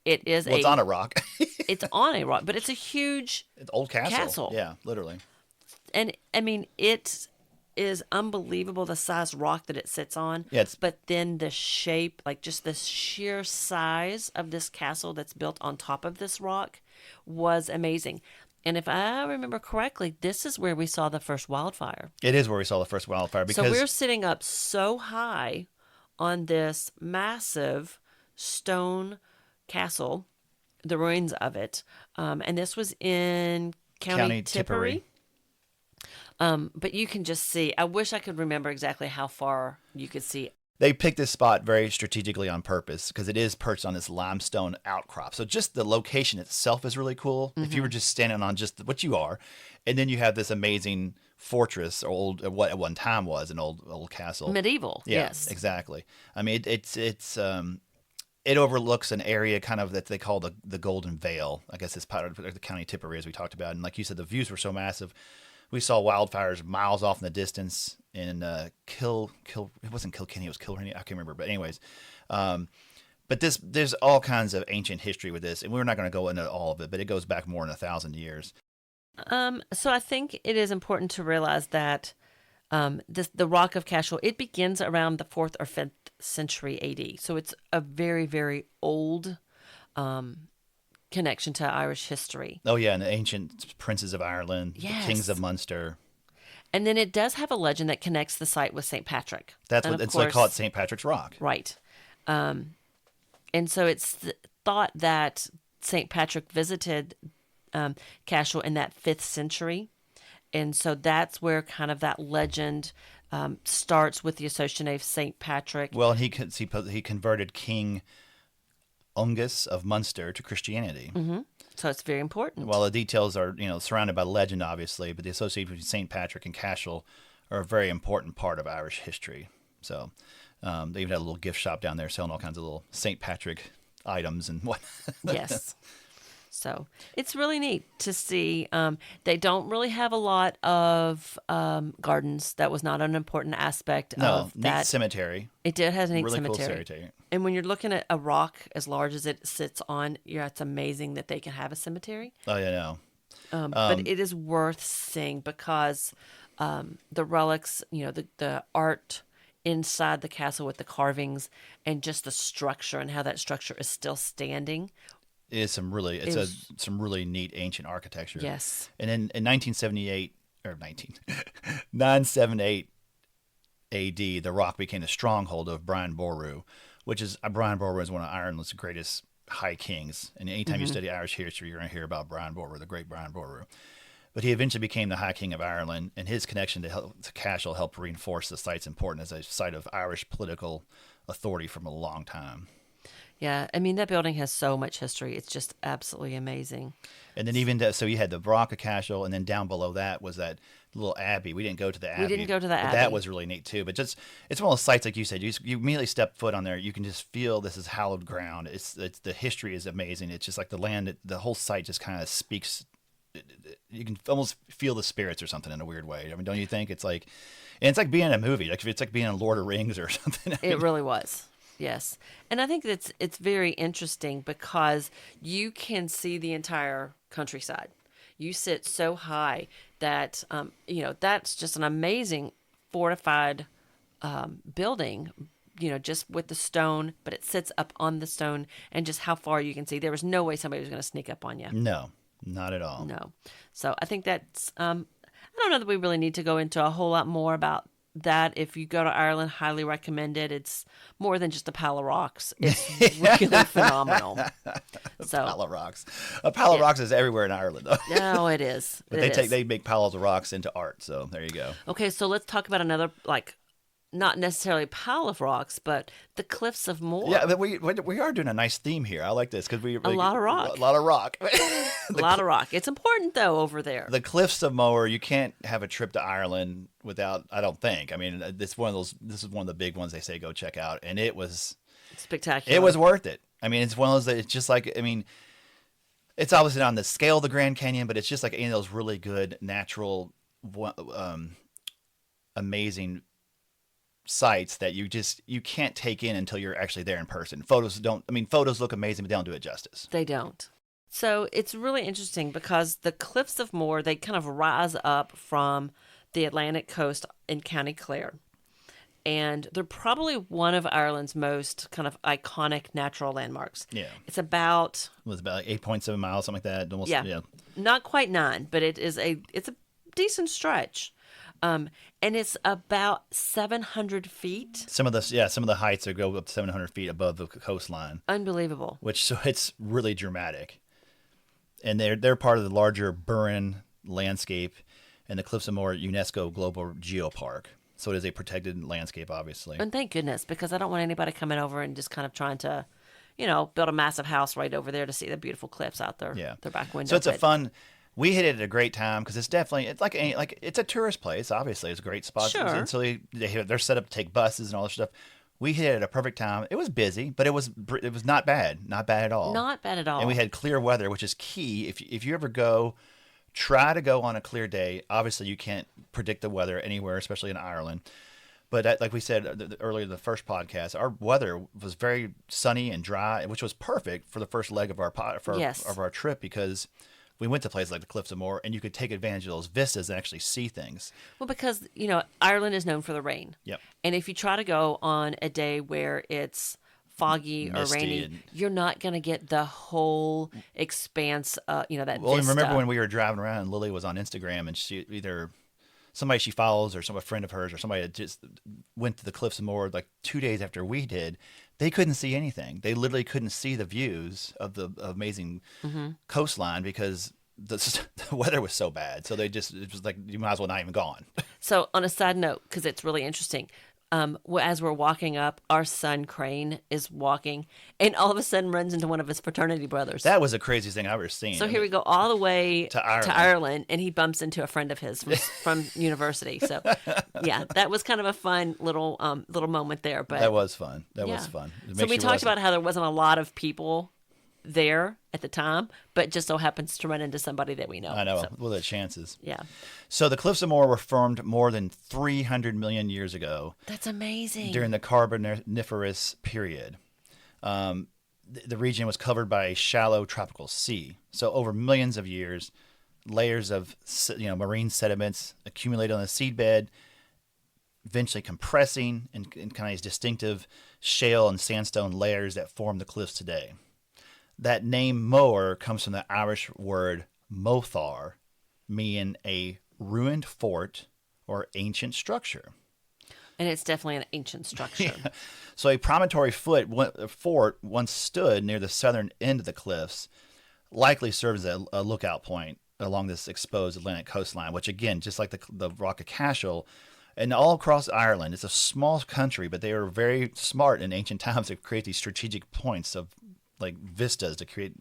It is Well, it's on a rock. It's on a rock, but it's a huge It's old castle. castle. Yeah, literally. And I mean, it is unbelievable the size rock that it sits on. Yeah, it's But then the shape, like just the sheer size of this castle that's built on top of this rock was amazing. And if I remember correctly, this is where we saw the first wildfire. it is where we saw the first wildfire So because we're sitting up so high on this massive stone castle, the ruins of it. And this was in County Tipperary. But you can just see, I wish I could remember exactly how far you could see. they picked this spot very strategically on purpose because it is perched on this limestone outcrop. So just the location itself is really cool. If you were just standing on just what you are, and then you have this amazing fortress, or what at one time was an old castle. Medieval, Yeah, yes. exactly. I mean, it overlooks an area kind of that they call the Golden Vale. I guess it's part of the County Tipperary, as we talked about. And like you said, the views were so massive. We saw wildfires miles off in the distance in it wasn't Kilkenny, it was Kilkenny. I can't remember. But anyways, but there's all kinds of ancient history with this, and we're not going to go into all of it, but it goes back more than 1,000 years. So I think it is important to realize that the Rock of Cashel, it begins around the 4th or 5th century AD. So it's a very, very old connection to Irish history. Oh yeah, and the ancient princes of Ireland, the Yes. kings of Munster. And then it does have a legend that connects the site with St. Patrick. That's And what of it's like. Call it course- St. Patrick's Rock. Right. And so it's thought that St. Patrick visited Cashel in that 5th century. And so that's where kind of that legend starts with the association of St. Patrick. Well, and he converted King Ungus of Munster to Christianity. So it's very important. While the details are, surrounded by legend, obviously, but the association between St. Patrick and Cashel are a very important part of Irish history. So they even had a little gift shop down there selling all kinds of little St. Patrick items and what. Yes. So it's really neat to see. They don't really have a lot of gardens. That was not an important aspect No, of neat that. cemetery. It did have a neat Really cemetery. cool cemetery. And when you're looking at a rock as large as it sits on, it's amazing that they can have a cemetery. Oh, yeah, no. But it is worth seeing because the relics, the art inside the castle with the carvings and just the structure and how that structure is still standing. Some really neat ancient architecture. Yes. And then in 1978 or 978 A.D., the rock became the stronghold of Brian Boru, which is Brian Boru is one of Ireland's greatest high kings. And anytime you study Irish history, you're going to hear about Brian Boru, the great Brian Boru. But he eventually became the High King of Ireland, and his connection to Cashel helped reinforce the site's importance as a site of Irish political authority from a long time. Yeah, I mean, that building has so much history. It's just absolutely amazing. And then so you had the Rock of Cashel, and then down below that was that little abbey. We didn't go to the abbey. We didn't go to the but abbey. That was really neat too. But just it's one of those sites, like you said, you immediately step foot on there, you can just feel this is hallowed ground. It's the history is amazing. It's just like the land, the whole site just kind of speaks. You can almost feel the spirits or something in a weird way. I mean, don't you think? It's like being in a movie. Like it's like being in Lord of the Rings or something. It really was. Yes. And I think it's very interesting because you can see the entire countryside. You sit so high that, that's just an amazing fortified building, just with the stone, but it sits up on the stone and just how far you can see. There was no way somebody was going to sneak up on you. No, not at all. No. So I think that's, I don't know that we really need to go into a whole lot more about that. If you go to Ireland, highly recommend it. It's more than just a pile of rocks. It's really phenomenal. Pile of rocks. A pile of rocks is everywhere in Ireland, though. No, it is. But they make piles of rocks into art. So there you go. Okay, so let's talk about another, not necessarily a pile of rocks, but the Cliffs of Moher. Yeah, but we are doing a nice theme here. I like this because a lot of rock. A lot of rock. A lot of rock. It's important though over there. The Cliffs of Moher. You can't have a trip to Ireland without. I don't think. I mean, this is one of the big ones they say go check out, and it was spectacular. It was worth it. I mean, it's one of those that it's just like. I mean, it's obviously not on the scale of the Grand Canyon, but it's just like any of those really good natural, amazing sites that you can't take in until you're actually there in person. Photos look amazing, but they don't do it justice. They don't. So it's really interesting because the Cliffs of Moher, they kind of rise up from the Atlantic coast in County Clare. And they're probably one of Ireland's most kind of iconic natural landmarks. Yeah. It's about... It was about 8.7 miles, something like that. Almost, yeah. Not quite 9, but it's a decent stretch. And it's about 700 feet. Some of the heights go up to 700 feet above the coastline. Unbelievable. So it's really dramatic. And they're part of the larger Burren landscape and the Cliffs of Moher UNESCO Global Geopark. So it is a protected landscape, obviously. And thank goodness, because I don't want anybody coming over and just kind of trying to, build a massive house right over there to see the beautiful cliffs out there. Yeah. Their back window. So it's a fun. We hit it at a great time because it's definitely it's a tourist place. Obviously, it's a great spot. Sure. And so they're set up to take buses and all this stuff. We hit it at a perfect time. It was busy, but it was not bad. Not bad at all. Not bad at all. And we had clear weather, which is key. If you ever go, try to go on a clear day. Obviously, you can't predict the weather anywhere, especially in Ireland. But like we said earlier in the first podcast, our weather was very sunny and dry, which was perfect for the first leg of our trip because we went to places like the Cliffs of Moher, and you could take advantage of those vistas and actually see things. Well, because, Ireland is known for the rain. Yep. And if you try to go on a day where it's foggy Misty or rainy, you're not going to get the whole expanse, that Well, vista. remember when we were driving around and Lily was on Instagram and she either somebody she follows or a friend of hers or somebody that just went to the Cliffs of Moher like 2 days after we did. They couldn't see anything. They literally couldn't see the views of the amazing coastline because the weather was so bad. So it was like you might as well not even gone. So on a side note, because it's really interesting, as we're walking up, our son Crane is walking, and all of a sudden runs into one of his fraternity brothers. That was the craziest thing I've ever seen. So here we go all the way to Ireland, and he bumps into a friend of his from university. So yeah, that was kind of a fun little moment there. But that was fun. That was fun. So we talked about how there wasn't a lot of people there at the time, but just so happens to run into somebody that we know. I know. What are the chances? Yeah. So the Cliffs of Moher were formed more than 300 million years ago. That's amazing. During the Carboniferous period. The region was covered by a shallow tropical sea. So over millions of years, layers of marine sediments accumulated on the seabed, eventually compressing and kind of these distinctive shale and sandstone layers that form the cliffs today. That name Moher comes from the Irish word mothar, meaning a ruined fort or ancient structure. And it's definitely an ancient structure. Yeah. So a promontory fort once stood near the southern end of the cliffs, likely serves as a lookout point along this exposed Atlantic coastline, which again, just like the Rock of Cashel, and all across Ireland, it's a small country, but they were very smart in ancient times to create these strategic points of like vistas to create,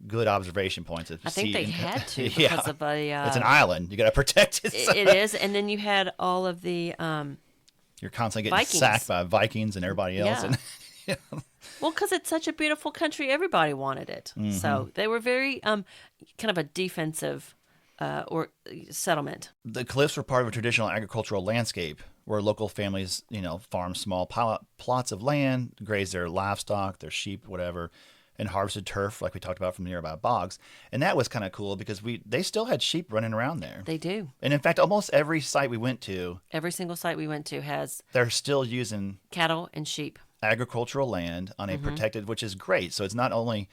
good observation points. I think they had to because of it's an island. You got to protect it. It is, and then you had all of the. You're constantly getting Vikings. sacked by Vikings and everybody else. Yeah. And, Well, because it's such a beautiful country, everybody wanted it. Mm-hmm. So they were very kind of a defensive or settlement. The cliffs were part of a traditional agricultural landscape where local families, farm small plots of land, graze their livestock, their sheep, whatever, and harvested turf like we talked about from the nearby bogs. And that was kind of cool because they still had sheep running around there. They do. And in fact, almost every site we went to, every single site we went to has they're still using cattle and sheep, agricultural land on a protected, which is great. So it's not only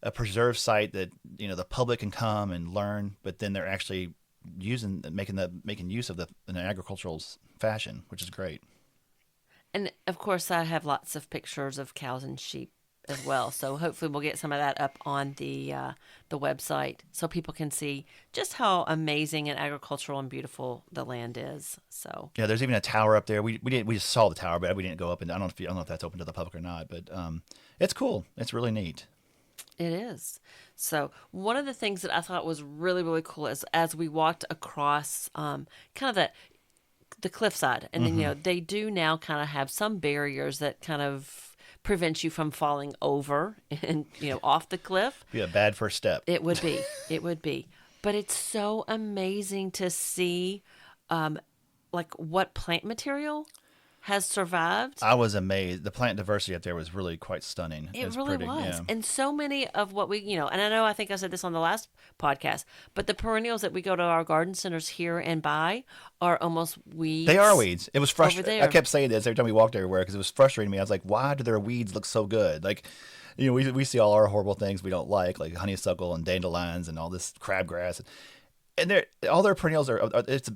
a preserved site that the public can come and learn, but then they're actually making use of in an agricultural fashion, which is great. And of course, I have lots of pictures of cows and sheep as well. So hopefully, we'll get some of that up on the website so people can see just how amazing and agricultural and beautiful the land is. So yeah, there's even a tower up there. We just saw the tower, but we didn't go up, and I don't know if that's open to the public or not. But it's cool. It's really neat. It is. So one of the things that I thought was really, really cool is as we walked across kind of the cliffside, and then, they do now kind of have some barriers that kind of prevent you from falling over and, off the cliff. Be a bad first step. It would be. It would be. But it's so amazing to see, like what plant material has survived. I was amazed. The plant diversity up there was really quite stunning. It It's really pretty, was. yeah. And so many of what we, and I know I think I said this on the last podcast, but the perennials that we go to our garden centers here and buy are almost weeds. They are weeds. It was over frustrating. there. I kept saying this every time we walked everywhere because it was frustrating me. I was like, why do their weeds look so good? Like, we see all our horrible things we don't like honeysuckle and dandelions and all this crabgrass. And all their perennials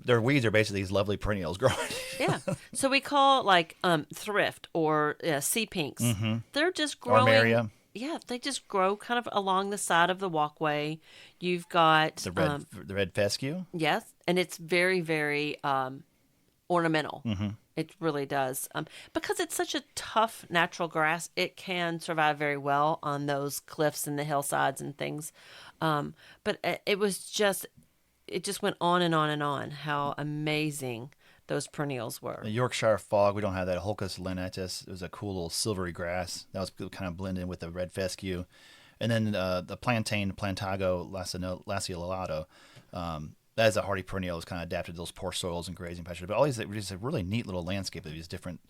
their weeds are basically these lovely perennials growing. Yeah. So we call thrift or sea pinks. Mm-hmm. They're just growing. Armeria. Yeah, they just grow kind of along the side of the walkway. You've got The red fescue. yes, and it's very, very ornamental. Mm-hmm. It really does. Because it's such a tough natural grass, it can survive very well on those cliffs and the hillsides and things. But it just went on and on and on how amazing those perennials were. The Yorkshire fog, we don't have that. Holcus lanatus, it was a cool little silvery grass that was kind of blended with the red fescue. And then the plantain, Plantago lanceolado, that is a hardy perennial. It's kind of adapted to those poor soils and grazing pastures. But all these, it's a really neat little landscape of these different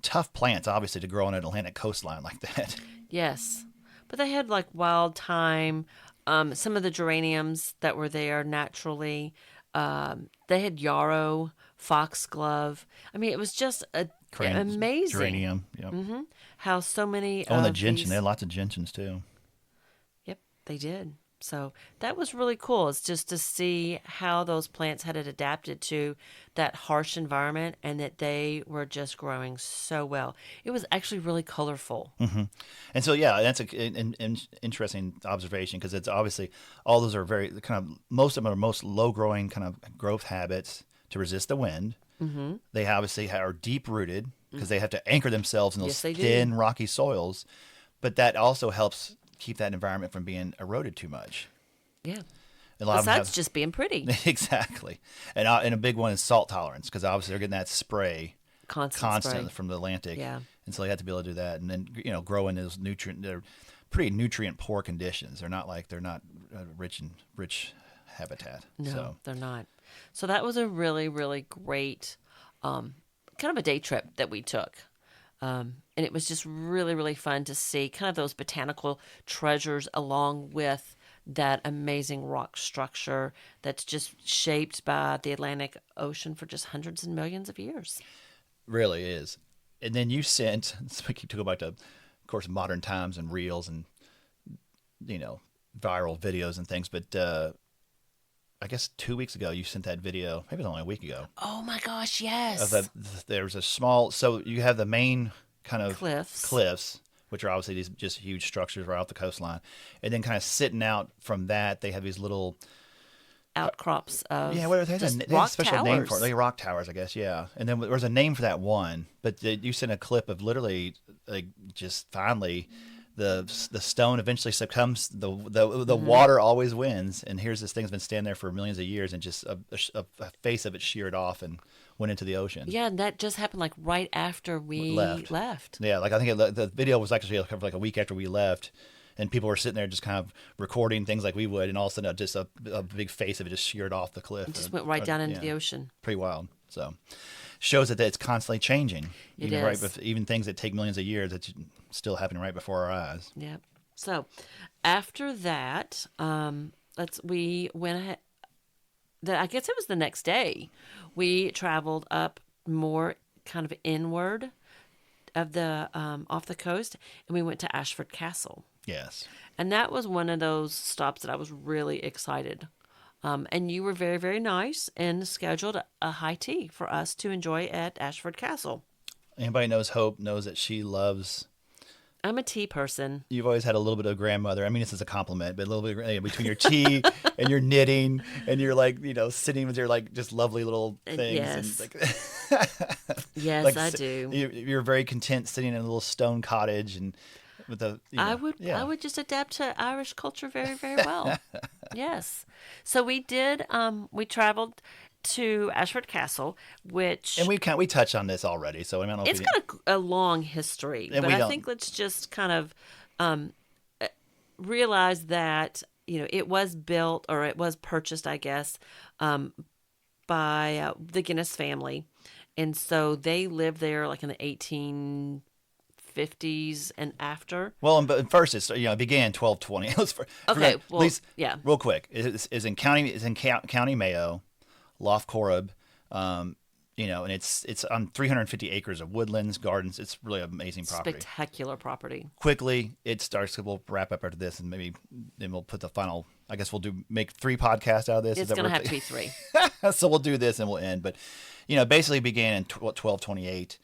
tough plants, obviously, to grow on an Atlantic coastline like that. Yes. But they had wild thyme, some of the geraniums that were there naturally. They had yarrow, foxglove. I mean, it was just amazing. Geranium, yep. Mm-hmm. How so many. And the gentian. They had lots of gentians, too. Yep, they did. So that was really cool. It's just to see how those plants had adapted to that harsh environment and that they were just growing so well. It was actually really colorful. Mm-hmm. And so, yeah, that's an interesting observation because it's obviously all those are very most of them are most low growing kind of growth habits to resist the wind. Mm-hmm. They obviously are deep rooted because they have to anchor themselves in those thin, rocky soils. But that also helps keep that environment from being eroded too much. Yeah. Besides just being pretty. Exactly. And a big one is salt tolerance because obviously they're getting that spray constant from the Atlantic. Yeah. And so they have to be able to do that and then, grow in those they're pretty nutrient poor conditions. They're not rich habitat. No, they're not. So that was a really, really great kind of a day trip that we took. And it was just really, really fun to see kind of those botanical treasures along with that amazing rock structure that's just shaped by the Atlantic Ocean for just hundreds and millions of years. Really is. And then you sent, so we keep talking back to, of course, modern times and reels and, viral videos and things. But I guess 2 weeks ago you sent that video, maybe it was only a week ago. Oh my gosh, yes. There's a small, so you have the main kind of cliffs, which are obviously these just huge structures right off the coastline. And then kind of sitting out from that, they have these little outcrops of they have a special towers. name for it. Like rock towers, I guess, yeah. And then there was a name for that one, but you sent a clip of literally just finally the stone eventually succumbs. The Mm-hmm. water always wins, and here's this thing that's been standing there for millions of years, and just a face of it sheared off and went into the ocean. Yeah, and that just happened right after we left. Yeah, I think the video was actually a week after we left. And people were sitting there just kind of recording things like we would, and all of a sudden just a big face of it just sheared off the cliff. It just went right down into the ocean. Pretty wild. So shows that it's constantly changing. It even is. Even things that take millions of years, that's still happening right before our eyes. Yeah. So after that, we went ahead. I guess it was the next day. We traveled up more kind of inward of the off the coast, and we went to Ashford Castle. Yes. And that was one of those stops that I was really excited. And you were very, very nice and scheduled a high tea for us to enjoy at Ashford Castle. Anybody knows Hope knows that she loves... I'm a tea person. You've always had a little bit of grandmother. I mean, this is a compliment, but a little bit between your tea and your knitting and your sitting with your just lovely little things. Yes. And, yes, I do. You're very content sitting in a little stone cottage and with the. I would just adapt to Irish culture very, very well. Yes. So we did. We traveled to Ashford Castle, which and we touched on this already. So I don't know. It's got a long history, but I think let's just kind of realize that it was built or it was purchased, I guess, by the Guinness family, And so they lived there like in the 1850s and after. Well, but first it began 1220. Okay, at well, least yeah. real quick. Is in County Mayo, Lough Corrib, and it's on 350 acres of woodlands, gardens. It's really an amazing property. Spectacular property. Quickly, it starts. We'll wrap up after this, and maybe then we'll put the final. I guess we'll make 3 podcasts out of this. It's going to have to be 3. So we'll do this and we'll end. But basically began in 1228.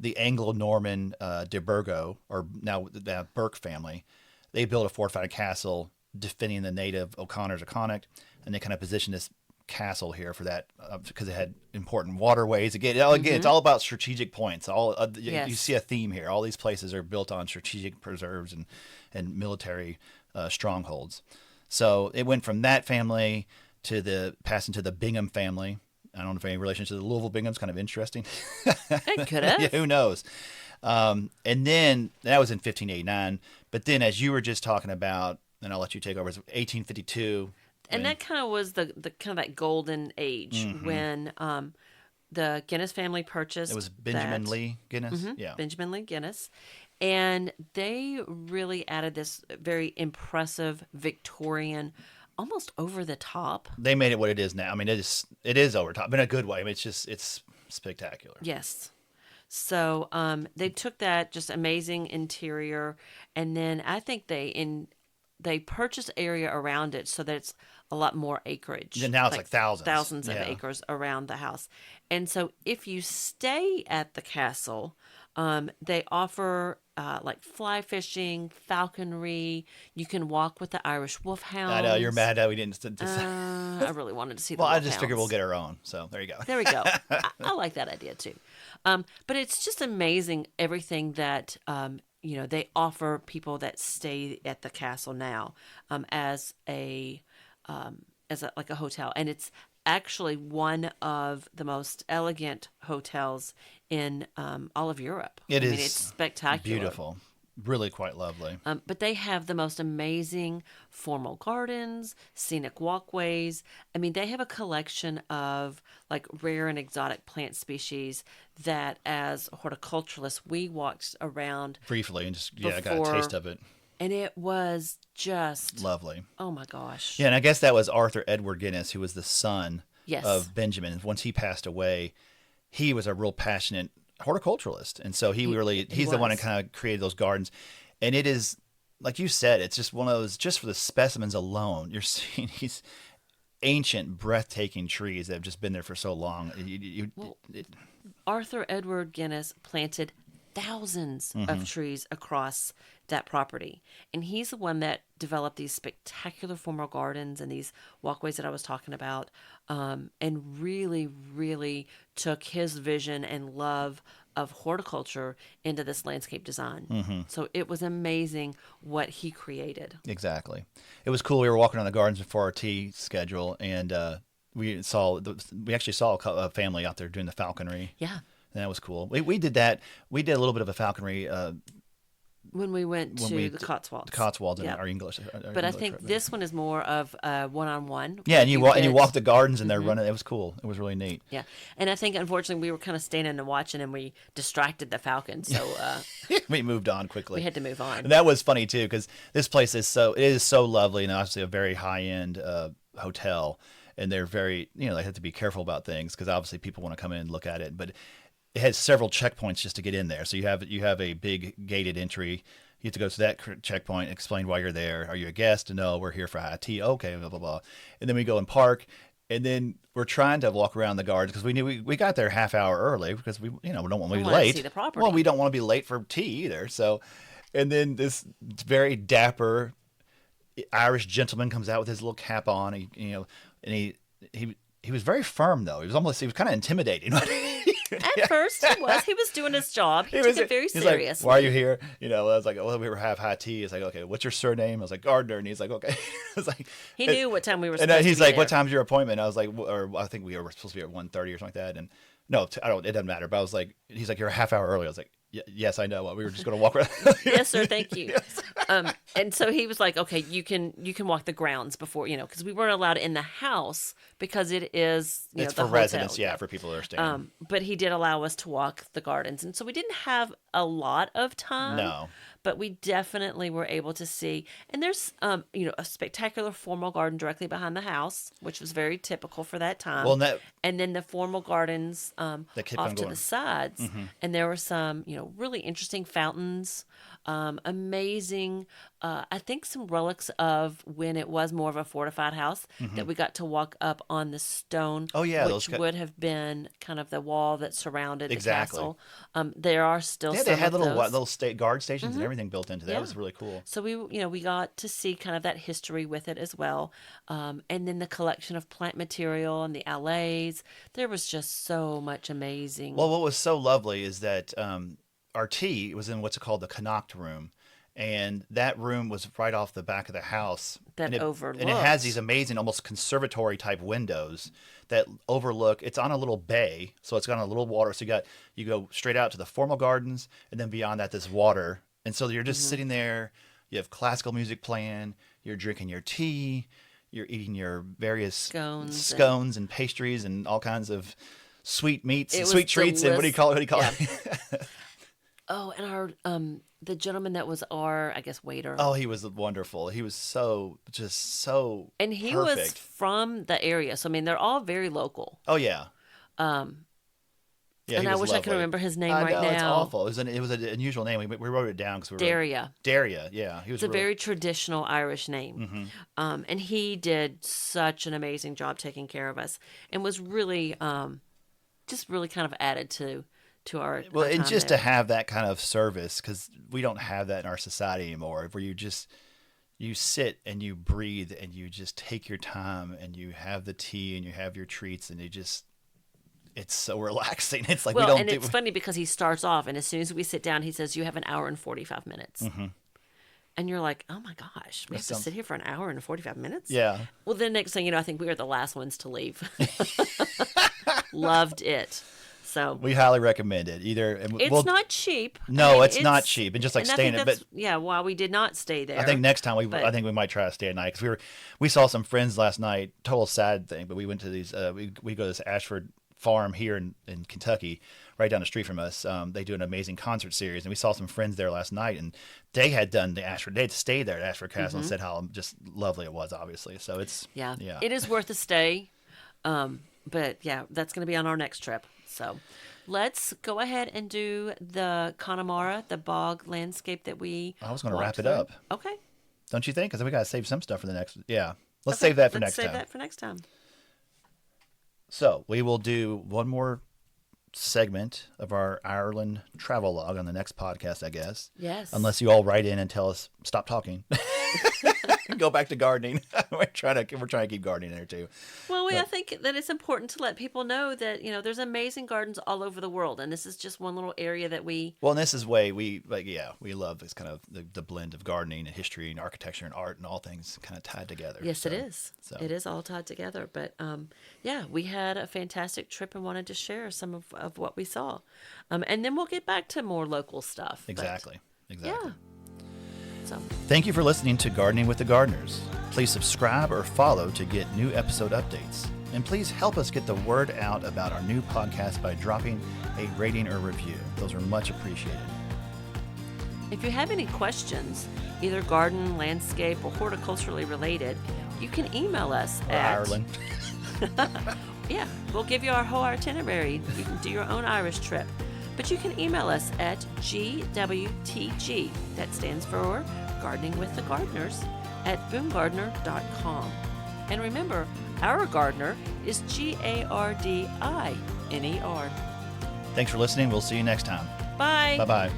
The Anglo-Norman de Burgo, or now the Burke family, they built a fortified castle defending the native O'Connor's of Connacht, and they kind of positioned this castle here for that because it had important waterways. Again, it's all about strategic points. You see a theme here. All these places are built on strategic preserves and military strongholds. So it went from that family to passing to the Bingham family. I don't know if any relation to the Louisville Bingham's kind of interesting. It could have. Yeah, who knows? And then that was in 1589. But then, as you were just talking about, and I'll let you take over, it's 1852. And that kind of was the kind of that golden age when the Guinness family purchased. It was Benjamin Lee Guinness. Yeah, Benjamin Lee Guinness, and they really added this very impressive Victorian, almost over the top. They made it what it is now. I mean, it is over top, but in a good way. I mean, it's spectacular. Yes. So they took that just amazing interior, and then I think they purchased area around it so that it's a lot more acreage. And now it's like thousands of acres around the house. And so if you stay at the castle, they offer like fly fishing, falconry. You can walk with the Irish wolfhounds. I know you're mad that we didn't. I really wanted to see the Well, wolfhounds. I just figured we'll get our own. So there you go. There we go. I like that idea too. But it's just amazing everything that they offer people that stay at the castle now as a hotel, and it's actually one of the most elegant hotels in all of Europe. It's spectacular. Beautiful. Really quite lovely. But they have the most amazing formal gardens, scenic walkways. I mean, they have a collection of like rare and exotic plant species that as horticulturalists, we walked around briefly and I got a taste of it. And it was just lovely. Oh my gosh. Yeah, and I guess that was Arthur Edward Guinness, who was the son yes. of Benjamin. Once he passed away, he was a real passionate horticulturalist, and so he's the one that kind of created those gardens. And it is, like you said, it's just one of those, just for the specimens alone, you're seeing these ancient, breathtaking trees that have just been there for so long. Arthur Edward Guinness planted thousands of trees across that property, and he's the one that developed these spectacular formal gardens and these walkways that I was talking about, and really, really took his vision and love of horticulture into this landscape design. So it was amazing what he created. Exactly. It was cool. We were walking on the gardens before our tea schedule, and we actually saw a family out there doing the falconry. Yeah. And that was cool. We did that. We did a little bit of a falconry when we went to the Cotswolds. The Cotswolds and our English. But I think this one is more of one-on-one. Yeah, and you walk the gardens and they're running. It was cool. It was really neat. Yeah, and I think unfortunately we were kind of standing and watching, and we distracted the falcons. So we moved on quickly. We had to move on. And that was funny too, because this place is so lovely, and obviously a very high-end hotel, and they're very they have to be careful about things because obviously people want to come in and look at it, but it has several checkpoints just to get in there. So you have a big gated entry. You have to go to that checkpoint, explain why you're there. Are you a guest? No, we're here for high tea. Okay, blah, blah, blah. And then we go and park. And then we're trying to walk around the gardens because we knew we got there half hour early because we don't want to be late. See the property. Well, we don't want to be late for tea either. So, and then this very dapper Irish gentleman comes out with his little cap on. And he was very firm though. He was kind of intimidating. At first, he was doing his job. He took it very seriously. Like, why are you here? I was like, well, we were have high tea. It's like, okay, what's your surname? I was like, Gardiner, and he's like, okay. He knew what time we were supposed to be. And he's like, there. what time's your appointment? I was like, or I think we were supposed to be at 1:30 or something like that. And no, it doesn't matter. But I was like, he's like, you're a half hour early. I was like, yes, I know. We were just going to walk around. Yes, sir. Thank you. And so he was like, okay, you can walk the grounds before, because we weren't allowed in the house because it is, it's the for hotel. residents, for people that are staying. But he did allow us to walk the gardens. And so we didn't have a lot of time. No. But we definitely were able to see. And there's, a spectacular formal garden directly behind the house, which was very typical for that time. Well, and then the formal gardens off to the sides. Mm-hmm. And there were some, really interesting fountains, amazing, I think some relics of when it was more of a fortified house that we got to walk up on the stone, which would have been kind of the wall that surrounded the castle. There are still some they had of little state guard stations and everything built into that. It was really cool. So we got to see kind of that history with it as well. And then the collection of plant material and the alleys. There was just so much amazing. Well, what was so lovely is that our tea was in what's called the Connacht room. And that room was right off the back of the house. And it has these amazing, almost conservatory type windows that overlook. It's on a little bay, so it's got a little water. So you go straight out to the formal gardens, and then beyond that, this water. And so you're just sitting there. You have classical music playing. You're drinking your tea. You're eating your various scones and pastries and all kinds of sweet meats and sweet treats. And what do you call it? Oh, and our the gentleman that was our, I guess, waiter. Oh, he was wonderful. He was so and he perfect. was from the area. So I mean, they're all very local. Oh yeah. And I wish I could remember his name right now. It's awful. It was an unusual name. We wrote it down because Daria. Yeah, he was. It's a very traditional Irish name, and he did such an amazing job taking care of us, and was really, just really kind of added to our and time just there. to have that kind of service, because we don't have that in our society anymore, where you sit and you breathe and you just take your time and you have the tea and you have your treats and it's so relaxing. It's like it's funny because he starts off and as soon as we sit down, he says, you have an hour and 45 minutes. Mm-hmm. And you're like, oh my gosh, we have to sit here for an hour and 45 minutes? Yeah. Well, then next thing you know, I think we were the last ones to leave. Loved it. So we highly recommend it. It's not cheap. No, it's not cheap. And just like staying at, but while we did not stay there. I think next time I think we might try to stay at night because we saw some friends last night. Total sad thing, but we went to these. We go to this Ashford farm here in Kentucky, right down the street from us. They do an amazing concert series, and we saw some friends there last night, and they had done the Ashford. They had stayed there at Ashford Castle and said how just lovely it was. Obviously, so it's it is worth a stay. But yeah, that's going to be on our next trip. So let's go ahead and do the Connemara, the bog landscape that we I was going to wrap it up. Okay. Don't you think? Because we got to save some stuff for the next. Yeah. Let's save that for next time. Let's save that for next time. So we will do one more segment of our Ireland travelogue on the next podcast, I guess. Yes. Unless you all write in and tell us, stop talking. Go back to gardening. We're trying to keep gardening there too. Well, I think that it's important to let people know that there's amazing gardens all over the world, and this is just one little area that we. Well, and this is way we love this kind of the blend of gardening and history and architecture and art and all things kind of tied together. Yes, it is. So. It is all tied together. But we had a fantastic trip and wanted to share some of what we saw, and then we'll get back to more local stuff. Exactly. Yeah. So. Thank you for listening to Gardening with the Gardiners. Please subscribe or follow to get new episode updates. And please help us get the word out about our new podcast by dropping a rating or review. Those are much appreciated. If you have any questions, either garden, landscape, or horticulturally related, you can email us at Ireland. Yeah, we'll give you our whole itinerary. You can do your own Irish trip. But you can email us at GWTG, that stands for Gardening with the Gardiners, at boomgardener.com. And remember, our gardener is Gardiner. Thanks for listening. We'll see you next time. Bye. Bye-bye.